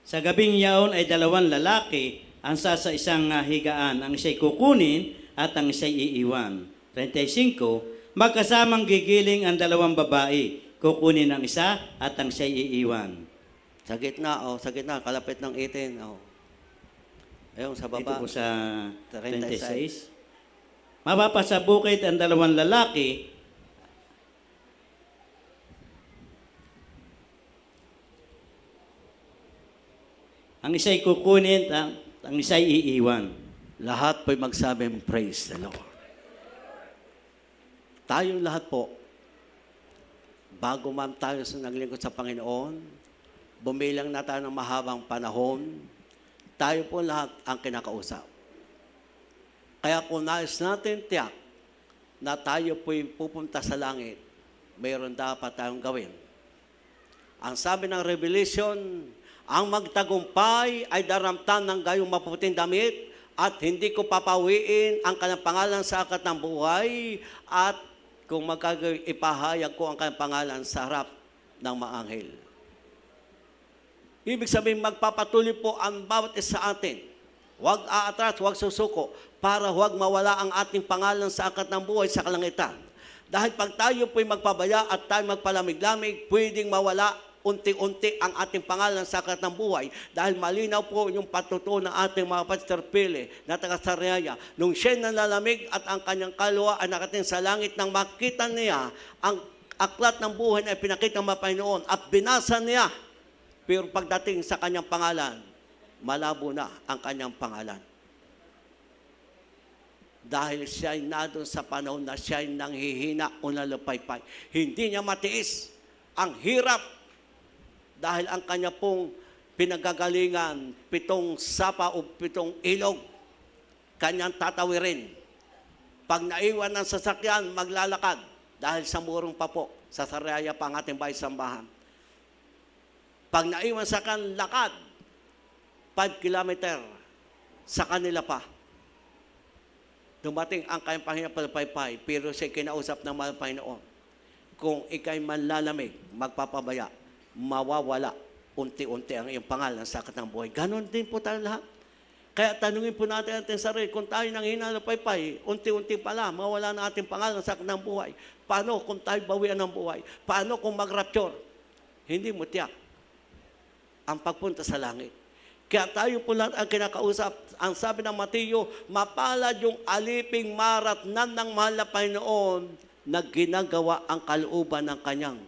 sa gabing yaon ay 2 lalaki ang sa isang higaan, ang siya'y kukunin at ang siya'y iiwan. 35, magkasamang gigiling ang 2 babae, kukunin ang isa at ang siya'y iiwan. Sa gitna, kalapit ng 18. Ayun, sa Dito baba. po sa 36. 36. Mapapasabukit ang 2 lalaki, ang isa'y kukunin at ang isa'y iiwan. Lahat po'y magsabing praise the Lord. Tayong lahat po, bago man tayo sa naglingkod sa Panginoon, bumilang na tayo ng mahabang panahon, tayo po lahat ang kinakausap. Kaya kung nais natin tiyak na tayo po'y pupunta sa langit, mayroon dapat tayong gawin. Ang sabi ng Revelation, ang magtagumpay ay daramtan ng gayong maputing damit at hindi ko papawiin ang kanyang pangalan sa akat ng buhay at kung magagawin, ipahayag ko ang kanyang pangalan sa harap ng mga anghel. Ibig sabihin, magpapatuloy po ang bawat isa sa atin. Huwag aatras, huwag susuko, para huwag mawala ang ating pangalan sa akat ng buhay sa kalangitan. Dahil pag tayo po'y magpabaya at tayo magpalamig-lamig, pwedeng mawala unti-unti ang ating pangalan sa akat ng buhay. Dahil malinaw po yung patutuo ng ating mga Pastor Pili na taga-Sariaya. Nung siya'y nalalamig at ang kanyang kaluluwa ay nakating sa langit, nang makita niya ang aklat ng buhay na pinakita ng Panginoon at binasa niya. Pero pagdating sa kanyang pangalan, malabo na ang kanyang pangalan. Dahil siya'y nadun sa panahon na siya'y nanghihina o nalupaypay. Hindi niya matiis ang hirap dahil ang kanya pong pinagagalingan, 7 sapa o 7 ilog, kanyang tatawirin. Pag naiwan ng sasakyan, maglalakad dahil sa murong pa po, sa Sariaya pa ang ating bahay sambahan. Pag naiwan sa kan lakad, 5 kilometer sa kanila pa. Dumating ang kanyang Panginoon palpaypay, pero siya kinausap ng mga Panginoon. Kung ikay manlalamig, magpapabaya, mawawala unti-unti ang iyong pangalan sa akat ng buhay. Ganon din po tayo lahat. Kaya tanungin po natin ating sarili, kung tayo nang hinalapaypay, unti-unti pala, mawala na ating pangalan sa akat ng buhay. Paano kung tayo bawian ng buhay? Paano kung mag-rapture? Hindi mo tiyak ang pagpunta sa langit. Kaya tayo po lahat ang kinakausap. Ang sabi ng Mateo, mapalad yung aliping maratnan ng mahal na Panginoon na ginagawa ang kalooban ng kanyang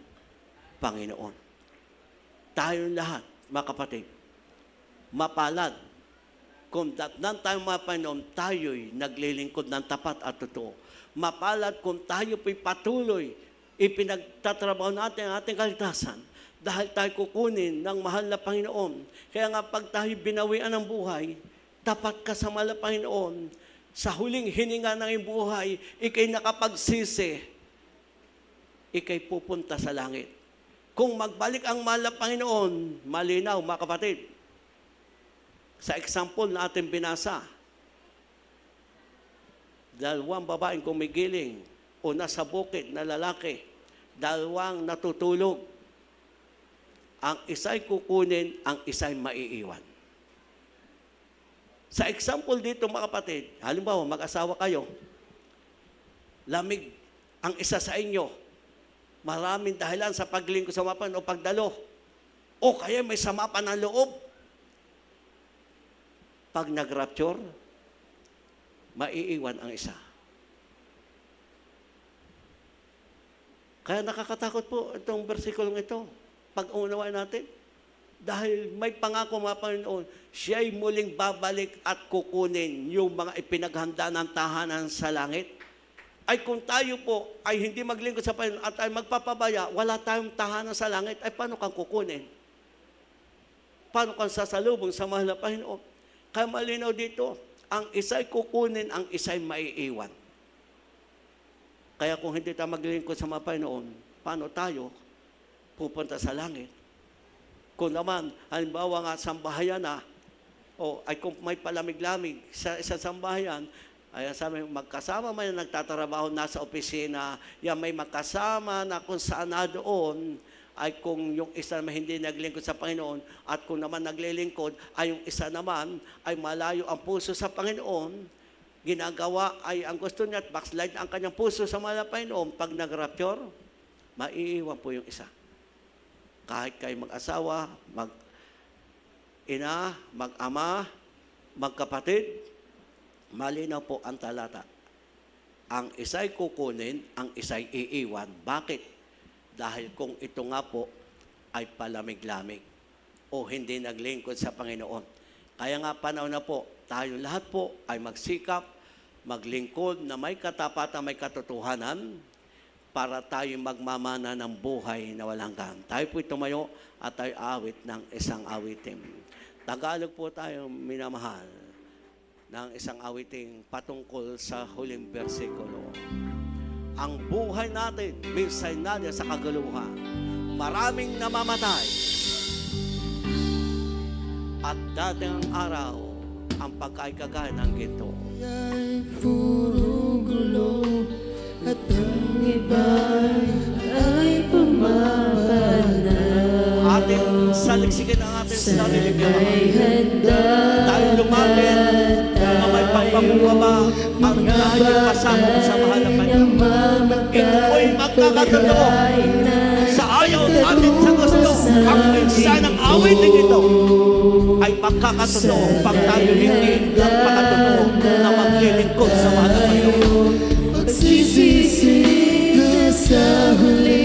Panginoon. Tayo lahat, mga kapatid, mapalad. Kung datnan tayo mga Panginoon, tayo'y naglilingkod ng tapat at totoo. Mapalad kung tayo po'y patuloy, ipinagtatrabaho natin ang ating kaligtasan. Dahil tayo kukunin ng mahal na Panginoon. Kaya nga pag tayo binawian ng buhay, tapat ka sa mahal na Panginoon. Sa huling hininga ng iyong buhay, ikay nakapagsisi, ikay pupunta sa langit. Kung magbalik ang mahal na Panginoon, malinaw mga kapatid. Sa example na ating binasa, 2 babaeng kumigiling o nasa bukid na lalaki, 2 natutulog. Ang isa'y kukunin, ang isa'y maiiwan. Sa example dito mga kapatid, halimbawa mag-asawa kayo, lamig ang isa sa inyo, maraming dahilan sa paglingkod sa mapan o pagdalo, o kaya may sama pa ng loob. Pag nag-rapture, maiiwan ang isa. Kaya nakakatakot po itong versikulong ito. Pag-unawain natin, dahil may pangako mga Panginoon, siya'y muling babalik at kukunin yung mga ipinaghanda ng tahanan sa langit. Ay kung tayo po ay hindi maglingkod sa Panginoon at ay magpapabaya, wala tayong tahanan sa langit, ay paano kang kukunin? Paano kang sasalubong sa mahal na Panginoon? Kaya malinaw dito, ang isa'y kukunin, ang isa'y maiiwan. Kaya kung hindi tayo maglingkod sa mga Panginoon, paano tayo pupunta sa langit? Kung naman, halimbawa nga sambahayan na, ay kung may palamig-lamig sa isang sambahayan, ay sabi, magkasama man nagtatrabaho nasa opisina, yan may magkasama na kung saan na doon, ay kung yung isa naman hindi naglingkod sa Panginoon, at kung naman naglilingkod, ay yung isa naman ay malayo ang puso sa Panginoon, ginagawa ay ang gusto niya at backslide ang kanyang puso sa mahal na Panginoon, pag nag-rapture, maiiwan po yung isa. Kahit kayo mag-asawa, mag-ina, mag-ama, magkapatid, malinaw po ang talata. Ang isa'y kukunin, ang isa'y iiwan. Bakit? Dahil kung ito nga po ay palamig-lamig o hindi naglingkod sa Panginoon. Kaya nga panahon na po, tayo lahat po ay magsikap, maglingkod na may katapatan, may katotohanan, para tayo magmamana ng buhay na walang hanggan. Tayo po'y tumayo at tayo awit ng isang awitin. Tagalog po tayo minamahal ng isang awiting patungkol sa huling bersikulo. Ang buhay natin, minsay natin sa kaguluhan. Maraming namamatay. At dating ang araw, ang pagkaikagay ng ginto. Ay puro gulo at ang iba ay pumapana. Ating saligsigin ang ating sarili tayo lumapit na may pagpapababa ang tayo kasama sa mahal na Panginoon. Ito'y magkakatotoo sa ayaw natin sa gusto. Ang minsan ng awitin ito ay magkakatotoo pag tayo hindi nagpakatotoo na maglilingkod sa mahal na Panginoon. Magsisisi na sa huli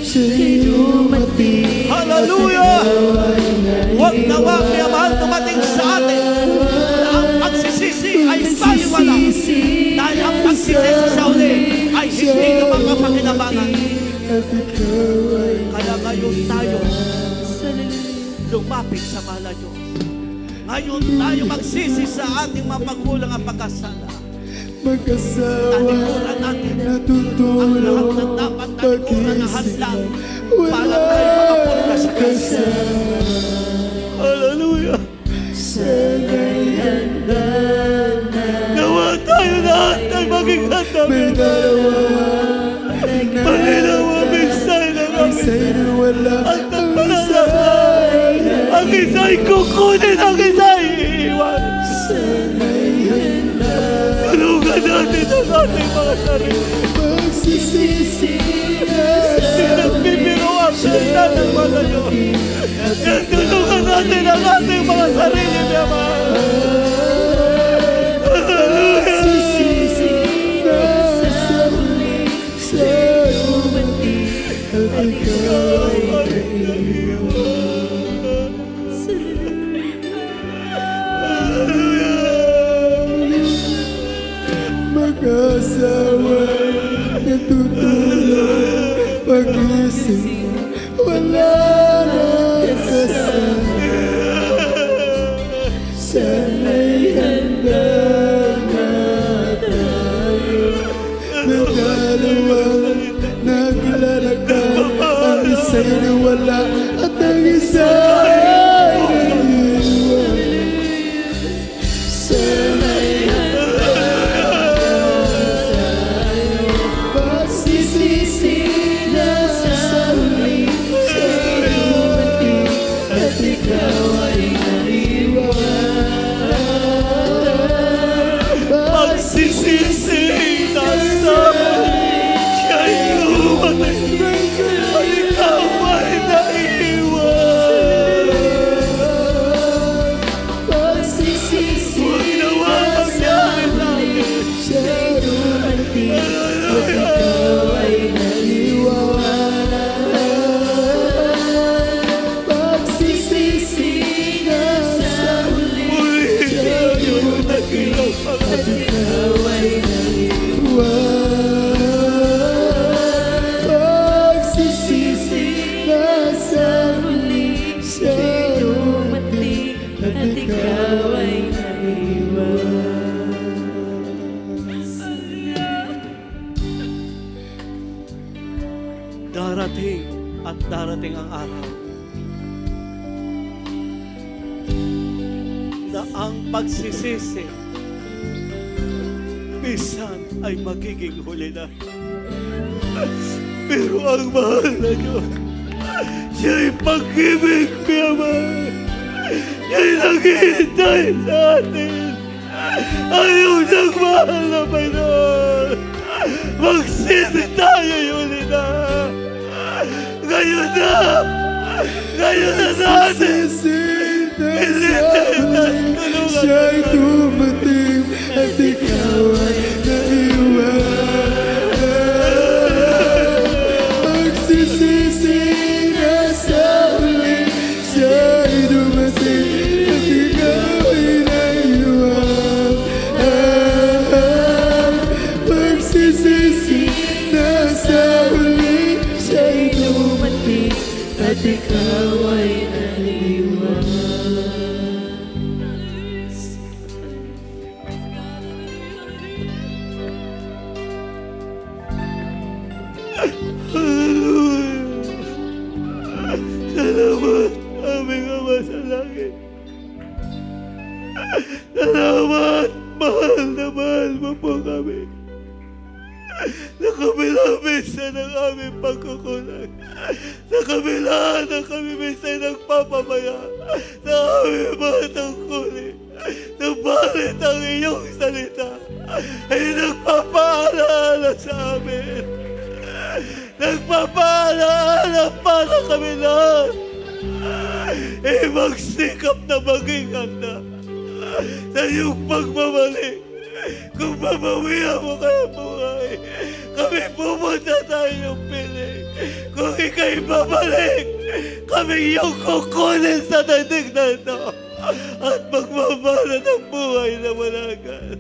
siya'y dumating. Hallelujah! Huwag nawa minamahal dumating sa atin na ang pagsisisi ay baliwala. Dahil ang pagsisisi sa uli ay hindi na makapakinabangan. Kaya ngayon tayo lumapit sa mahal na Diyos. Ngayon tayo magsisi sa ating mga magulang ang pagkasala. Mag-asawa, Talikuran natin ang natutulong, lahat na dapat talikuran na hadlang wala para tayo makapunta sa kansa. Hallelujah! sana'y handa na. Nawa tayo lahat ay maging handa. May dalawa, Panginoon, minsay na kami. sa'yo na wala, Ang nagpalagay. Ang isa'y kukunin, ang isa'y iiwan. sana'y handa. Tulungan natin ang ating mga sarili. Magsisisi na Hindi sa nagbibiro ang salita ng mga Diyos. Yan, tulungan natin ang ating mga sarili naman. magsisisi na sa huli siya'y dumating. At ikaw ay mag-asawa, natutulog, pag-isip, wala na kasama. Sana'y handa na tayo, na dalawang naglalakad, ang isa'y nawala at ang isa ay naiwan. Sana'y pagsisisi na sa huli siya'y dumating at ikaw ay naiwan. Pagsisisi na sa huli siya'y dumating at ikaw ay naiwan. Pagsisisi Huwag nawa mangyari natin. siya'y dumating at ikaw ay naiwan. Pagsisisi na sa huli Muli siya'y nagkilaw at ikaw ay naiwan. Pagsisisi na sa huli siya'y dumating at ikaw ay naiwan. Darating at darating ang araw na ang pagsisisi minsan ay magiging huli na. Pero ang mahal na Diyos, siya'y pag-ibig mayaman. Siya'y naghihintay sa atin. Ayaw ng mahal na Panginoon. Magsisi tayo yun na. Ngayon na! Ngayon na natin! Siya'y dumating at ikaw ay naiwan. Magsisisi na sa huli siya'y dumating at ikaw ay naiwan. Magsisisi na sa huli mahal mo po kami. Sa kabila minsan ng aming pagkukulang. Sa kabila na kami minsan nagpapamaya sa aming mga tungkulin. Subalit ang iyong salita ay nagpapaalala sa amin. Nagpapaalala para kami lahat. Magsikap na maging handa sa iyong pagbabalik. Kung mabawihan mo kayo buhay, kami pumunta tayo piling. Kung ika'y babalik, kami iyong kukunin sa daig na ito at magmamala ng buhay na walagan.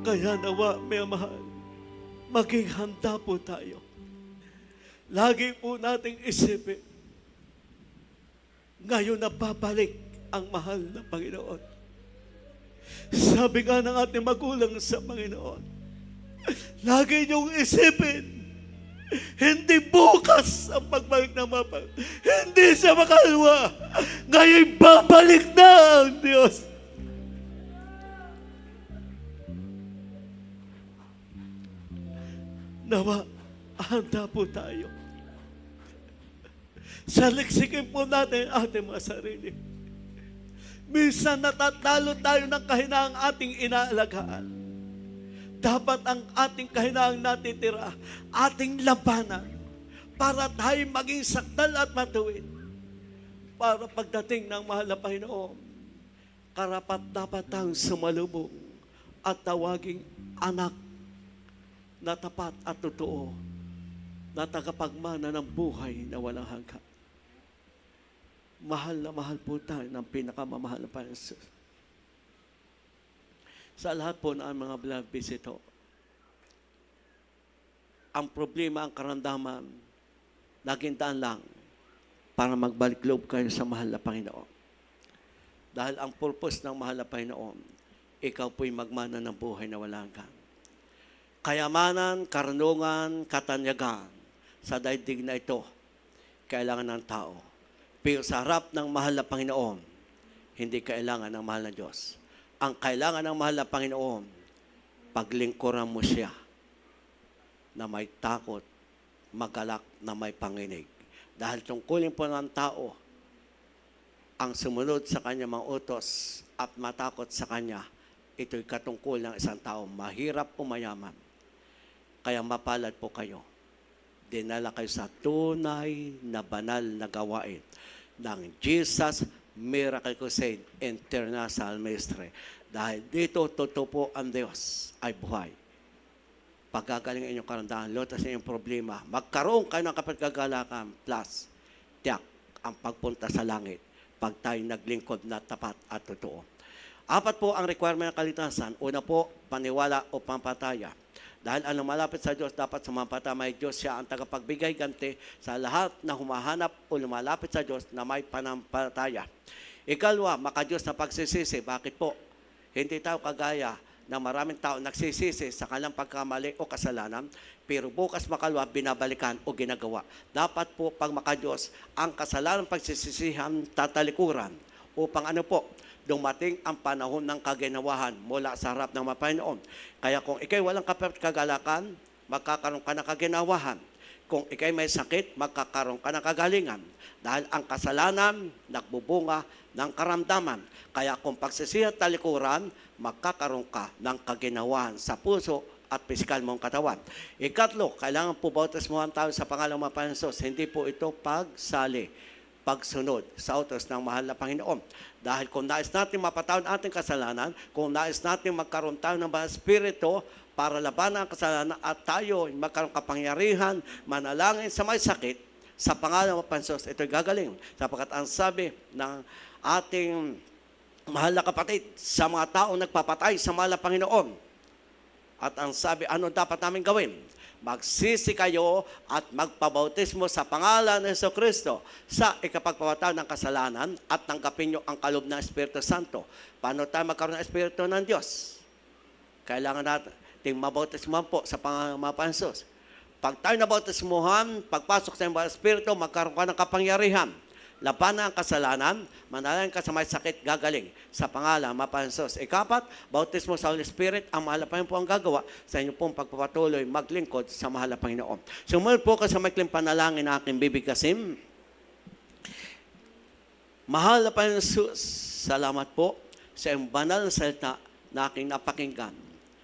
Kaya nawa, may mahal, maging handa po tayo. Lagi po nating isipin, ngayon na babalik ang mahal na Panginoon. Sabi nga ng ating magulang sa Panginoon, lagi niyong isipin, hindi bukas ang pagbalik ng mapag, hindi sa makalwa, ngayon babalik na ang Diyos. Nawa, handa po tayo. Saliksikin po natin ang ating mga sarili. Minsan natatalo tayo ng kahinaang ating inaalagaan. Dapat ang ating kahinaang natitira, ating labanan, para tayo maging sakdal at matuwid. Para pagdating ng mahal na Panginoon, karapat dapat tayong sumalubong at tawaging anak na tapat at totoo, na tagapagmana ng buhay na walang hanggan. Mahal na mahal po tayo ng pinakamamahal na Panginoon Jesus. Sa lahat po ng mga beloved visitor, ang problema, ang karamdaman, naging daan lang para magbalik loob kayo sa mahal na Panginoon. Dahil ang purpose ng mahal na Panginoon, ikaw po'y magmana ng buhay na walang hanggan. Kayamanan, karunungan, katanyagan sa daigdig na ito, kailangan ng tao. Pero sa harap ng mahal na Panginoon, hindi kailangan ng mahal na Diyos. Ang kailangan ng mahal na Panginoon, paglingkuran mo siya na may takot, magalak na may panginig. Dahil tungkulin po ng tao ang sumunod sa kanya mga utos at matakot sa kanya, ito'y katungkol ng isang tao, mahirap o mayaman. Kaya mapalad po kayo. Dinala kayo sa tunay na banal na gawain ng Jesus Miracle Crusade International Ministry. Dahil dito, totoo po ang Diyos ay buhay. Pagkagaling inyong karandahan, lutas inyong problema, magkaroon kayo ng kapagkagalakan plus tiyak ang pagpunta sa langit pag tayo naglingkod na tapat at totoo. Apat po ang requirement ng kaligtasan. Una po, paniwala o pampataya. Dahil ang lumalapit sa Diyos, dapat sumampata may Diyos siya ang tagapagbigay ganti sa lahat na humahanap o lumalapit sa Diyos na may panampalataya. Ikalwa, makadiyos na pagsisisi. Bakit po? Hindi tayo kagaya na maraming tao nagsisisi sa kanilang pagkamali o kasalanan, pero bukas makalwa, binabalikan o ginagawa. Dapat po, pag makadiyos, ang kasalanan pagsisisihan tatalikuran upang ano po, dumating ang panahon ng kaginawahan mula sa harap ng Panginoon. Kaya kung ikay walang kagalakan, magkakaroon ka ng kaginawahan. Kung ikay may sakit, magkakaroon ka ng kagalingan. Dahil ang kasalanan, nagbubunga ng karamdaman. Kaya kung pagsisihan talikuran, magkakaroon ka ng kaginawahan sa puso at pisikal mong katawan. Ikatlo, kailangan po bautismuhan tayo sa pangalang ng Panginoon Jesus. Hindi po ito pagsali, pagsunod sa utos ng mahal na Panginoon. Dahil kung nais natin mapatawad ating kasalanan, kung nais natin magkaroon tayo ng mga espiritu para labanan ang kasalanan at tayo magkaroon kapangyarihan, manalangin sa may sakit, sa pangalan ng Panginoon, ito'y gagaling. Sapagkat ang sabi ng ating mahal na kapatid sa mga taong nagpapatay sa mahal na Panginoon, at ang sabi, ano dapat namin gawin? Magsisi kayo at magpabautismo sa pangalan ng Jesucristo sa ikapagpapatawad ng kasalanan at tanggapin nyo ang kaloob ng Espiritu Santo. Paano tayo magkaroon ng Espiritu ng Diyos? Kailangan natin mabautismo po sa pangalan ng Panginoon. Pag tayo nabautismuhan, pagpasok sa iyong Espiritu, magkaroon ka ng kapangyarihan. Labanan ang kasalanan, manalangin ka sa may sakit, gagaling. Sa pangalan, Mapansos. Ikapat, bautismo sa Holy Spirit, ang mahal na Panginoon po ang gagawa sa inyo pong pagpapatuloy, maglingkod sa mahal na Panginoon. Sumunod po ka sa maikling panalangin na aking bibigkasin. Mahal na Panginoon Jesus, salamat po sa iyong banal na salita na aking napakinggan.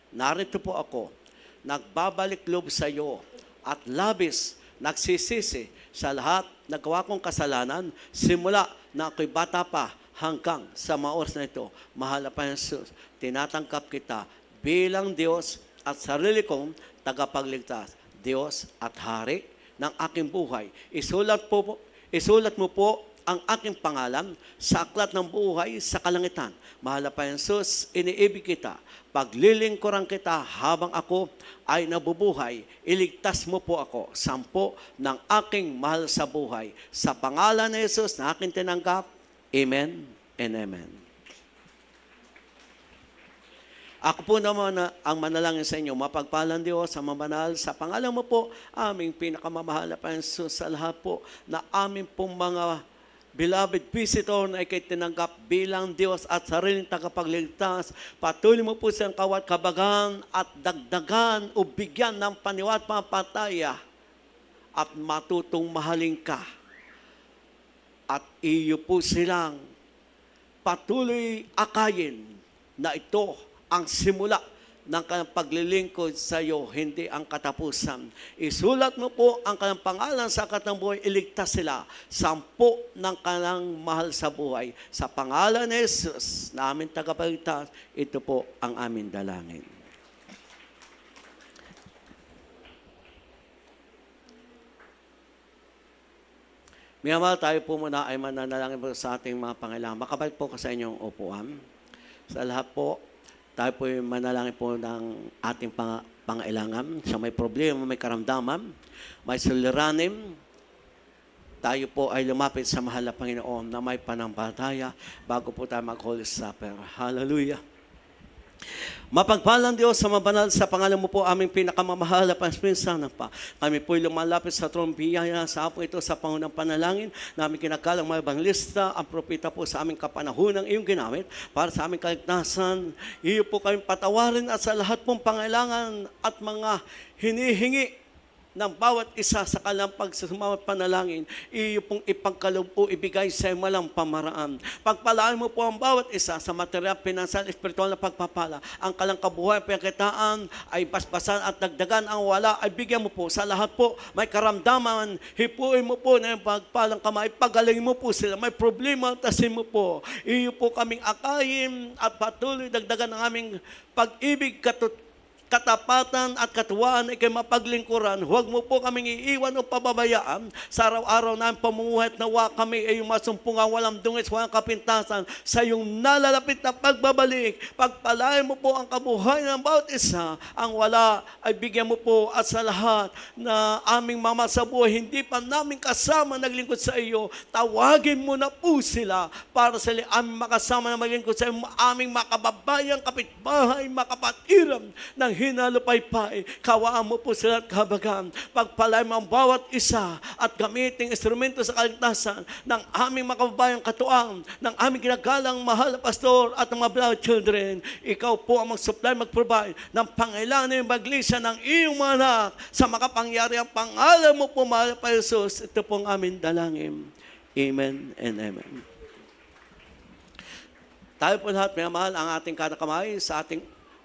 Narito po ako, nagbabalik loob sa iyo at labis nagsisisi sa lahat nagawa kong kasalanan simula na ako'y bata pa hanggang sa mga oras na ito. Mahal na Panginoon Jesus, tinatangkap kita bilang Diyos at sarili kong tagapagligtas, Diyos at Hari ng aking buhay. Isulat mo po ang aking pangalan sa aklat ng buhay sa kalangitan. Mahal na Panginoon Jesus, iniibig kita. Paglilingkuran kita habang ako ay nabubuhay, iligtas mo po ako, 10 ng aking mahal sa buhay. Sa pangalan ni Jesus na aking tinanggap, Amen and Amen. Ako po naman ang manalangin sa inyo, mapagpalang Diyos, sa mabanal, sa pangalan mo po, aming pinakamamahal na Panginoon Jesus, sa lahat po na aming pong mga beloved visitor na ikay tinanggap bilang Diyos at sariling tagapagligtas. Patuloy mo po siyang kawat kabagan at dagdagan o bigyan ng paniwat papataya at matutong mahalin ka. At iyo po silang patuloy akayin na ito ang simula ng kanyang paglilingkod sa iyo, hindi ang katapusan. Isulat mo po ang kanyang pangalan sa aklat ng buhay, iligtas sila, 10 ng kanyang mahal sa buhay. Sa pangalan ni Jesus, na aming tagapagligtas, ito po ang aming dalangin. Minamahal, tayo po muna ay mananalangin po sa ating mga pangailangan. Makabalik po ka sa inyong upuan. Sa lahat po, tayo po yung manalangin po ng ating pangailangan. Sa may problema, may karamdaman, may suliranin, tayo po ay lumapit sa mahal na Panginoon na may panampalataya bago po tayo mag-Holy Supper. Hallelujah! Mapagpalang Diyos sa mabanal sa pangalan mo po aming pinakamamahal na Panginoon pa. Kami po'y lumalapit sa throne biyaya sa po ito sa pangunang panalangin na aming kinakalang mga ebanglista, ang propeta po sa aming kapanahon ng iyong ginamit para sa aming kaligtasan. Iyo po kami patawarin at sa lahat pong pangailangan at mga hinihingi ng bawat isa sa kanilang pagsasumawat panalangin, iyo pong ipagkaloob o ibigay sa malang pamaraan. Pagpalaan mo po ang bawat isa sa material, pinansal, espiritual na pagpapala. Ang kalang kabuhay, pagkakitaan ay paspasan at dagdagan ang wala ay bigyan mo po. Sa lahat po, may karamdaman, hipuin mo po na yung pagpalang kamay, pagaling mo po sila. May problema, tasin mo po. Iyo po kaming akayin at patuloy dagdagan ng aming pag-ibig katapatan at katuwaan ay kay mapaglingkuran. Huwag mo po kaming iiwan o pababayaan sa araw-araw namin pamumuhay at nawa kami ay masumpungan, walang dungis, walang kapintasan sa iyong nalalapit na pagbabalik. Pagpalain mo po ang kabuhay ng bawat isa. Ang wala ay bigyan mo po at sa lahat na aming mama sa buhay, hindi pa namin kasama naglingkod sa iyo, tawagin mo na po sila para sa aming makasama na maglingkod sa iyo, aming makababayang kapitbahay, makapatiram ng hinalupaypay. Kawaan mo po sila at kabagan. Pagpalay mo ang bawat isa at gamiting instrumento sa kaligtasan ng aming makababayang katuang, ng aming ginagalang mahal na pastor at ng mga beloved children. Ikaw po ang mag-supply, mag-provide ng pangailangan ng baglisya ng iyong mga anak sa makapangyarihan pangalan mo po, mahal pa Jesus. Ito po ang aming dalangin. Amen and amen. Tayo po lahat, may mahal, ang ating kanakamay sa ating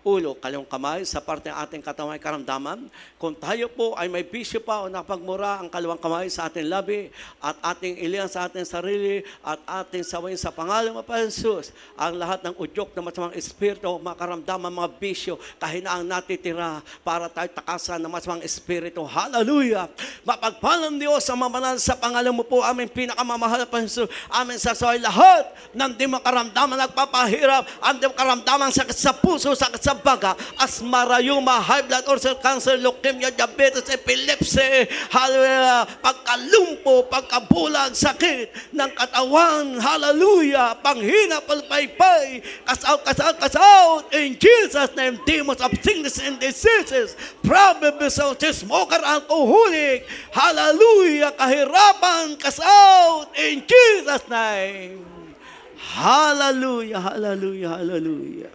ulo, kaliwang kamay sa parte ng ating katawan ay karamdaman. Kung tayo po ay may bisyo pa o napagmura ang kaliwang kamay sa ating labi at ating ilihan sa ating sarili at ating sawayin sa pangalan ng Jesus, ang lahat ng udyok na masamang espiritu, makaramdaman mga bisyo, kahinaang natitira para tayo takasan ng masamang espiritu. Hallelujah! Mapagpalang Diyos sa mamanal sa pangalan mo po, aming pinakamamahal na Jesus, aming sasaway lahat ng di makaramdaman nagpapahirap, ang di makaramdaman sakit sa puso, sakit sa baga, asmara, yuma, high blood, ulcer, cancer, leukemia, diabetes, epilepsy, hallelujah, pagkalumpo, pagkabulag, sakit ng katawan, hallelujah, panghina, palpaypay, kasaw, in Jesus' name, demons of sickness and diseases, problems of smoker, alcoholic, hallelujah, kahirapan, kasaw, in Jesus' name. Hallelujah, hallelujah, hallelujah.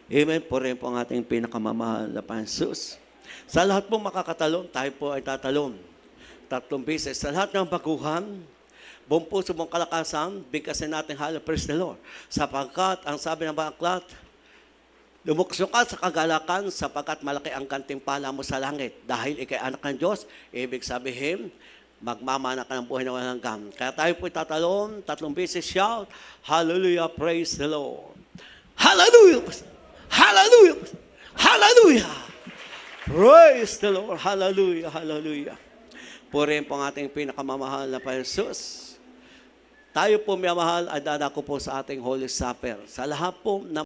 Amen po rin po ang ating pinakamamahal na Panginoon. Sa lahat po makakatalon, tayo po ay tatalon. 3 beses. Sa lahat ng baguhan, buong puso mong kalakasan, bigkasin natin hallelujah, praise the Lord. Sapagkat, ang sabi ng aklat, lumukso ka sa kagalakan sapagkat malaki ang gantimpala mo sa langit. Dahil ikay anak ng Diyos, ibig sabihin, magmamana ka ng buhay na walang hanggan. Kaya tayo po'y tatalon, 3 beses shout, hallelujah, praise the Lord. Hallelujah! Hallelujah! Hallelujah! Praise the Lord! Hallelujah! Hallelujah! Purihin po ang ating pinakamamahal na Panginoon. Tayo po, minamahal, ay dadako po sa ating Holy Supper. Sa lahat po na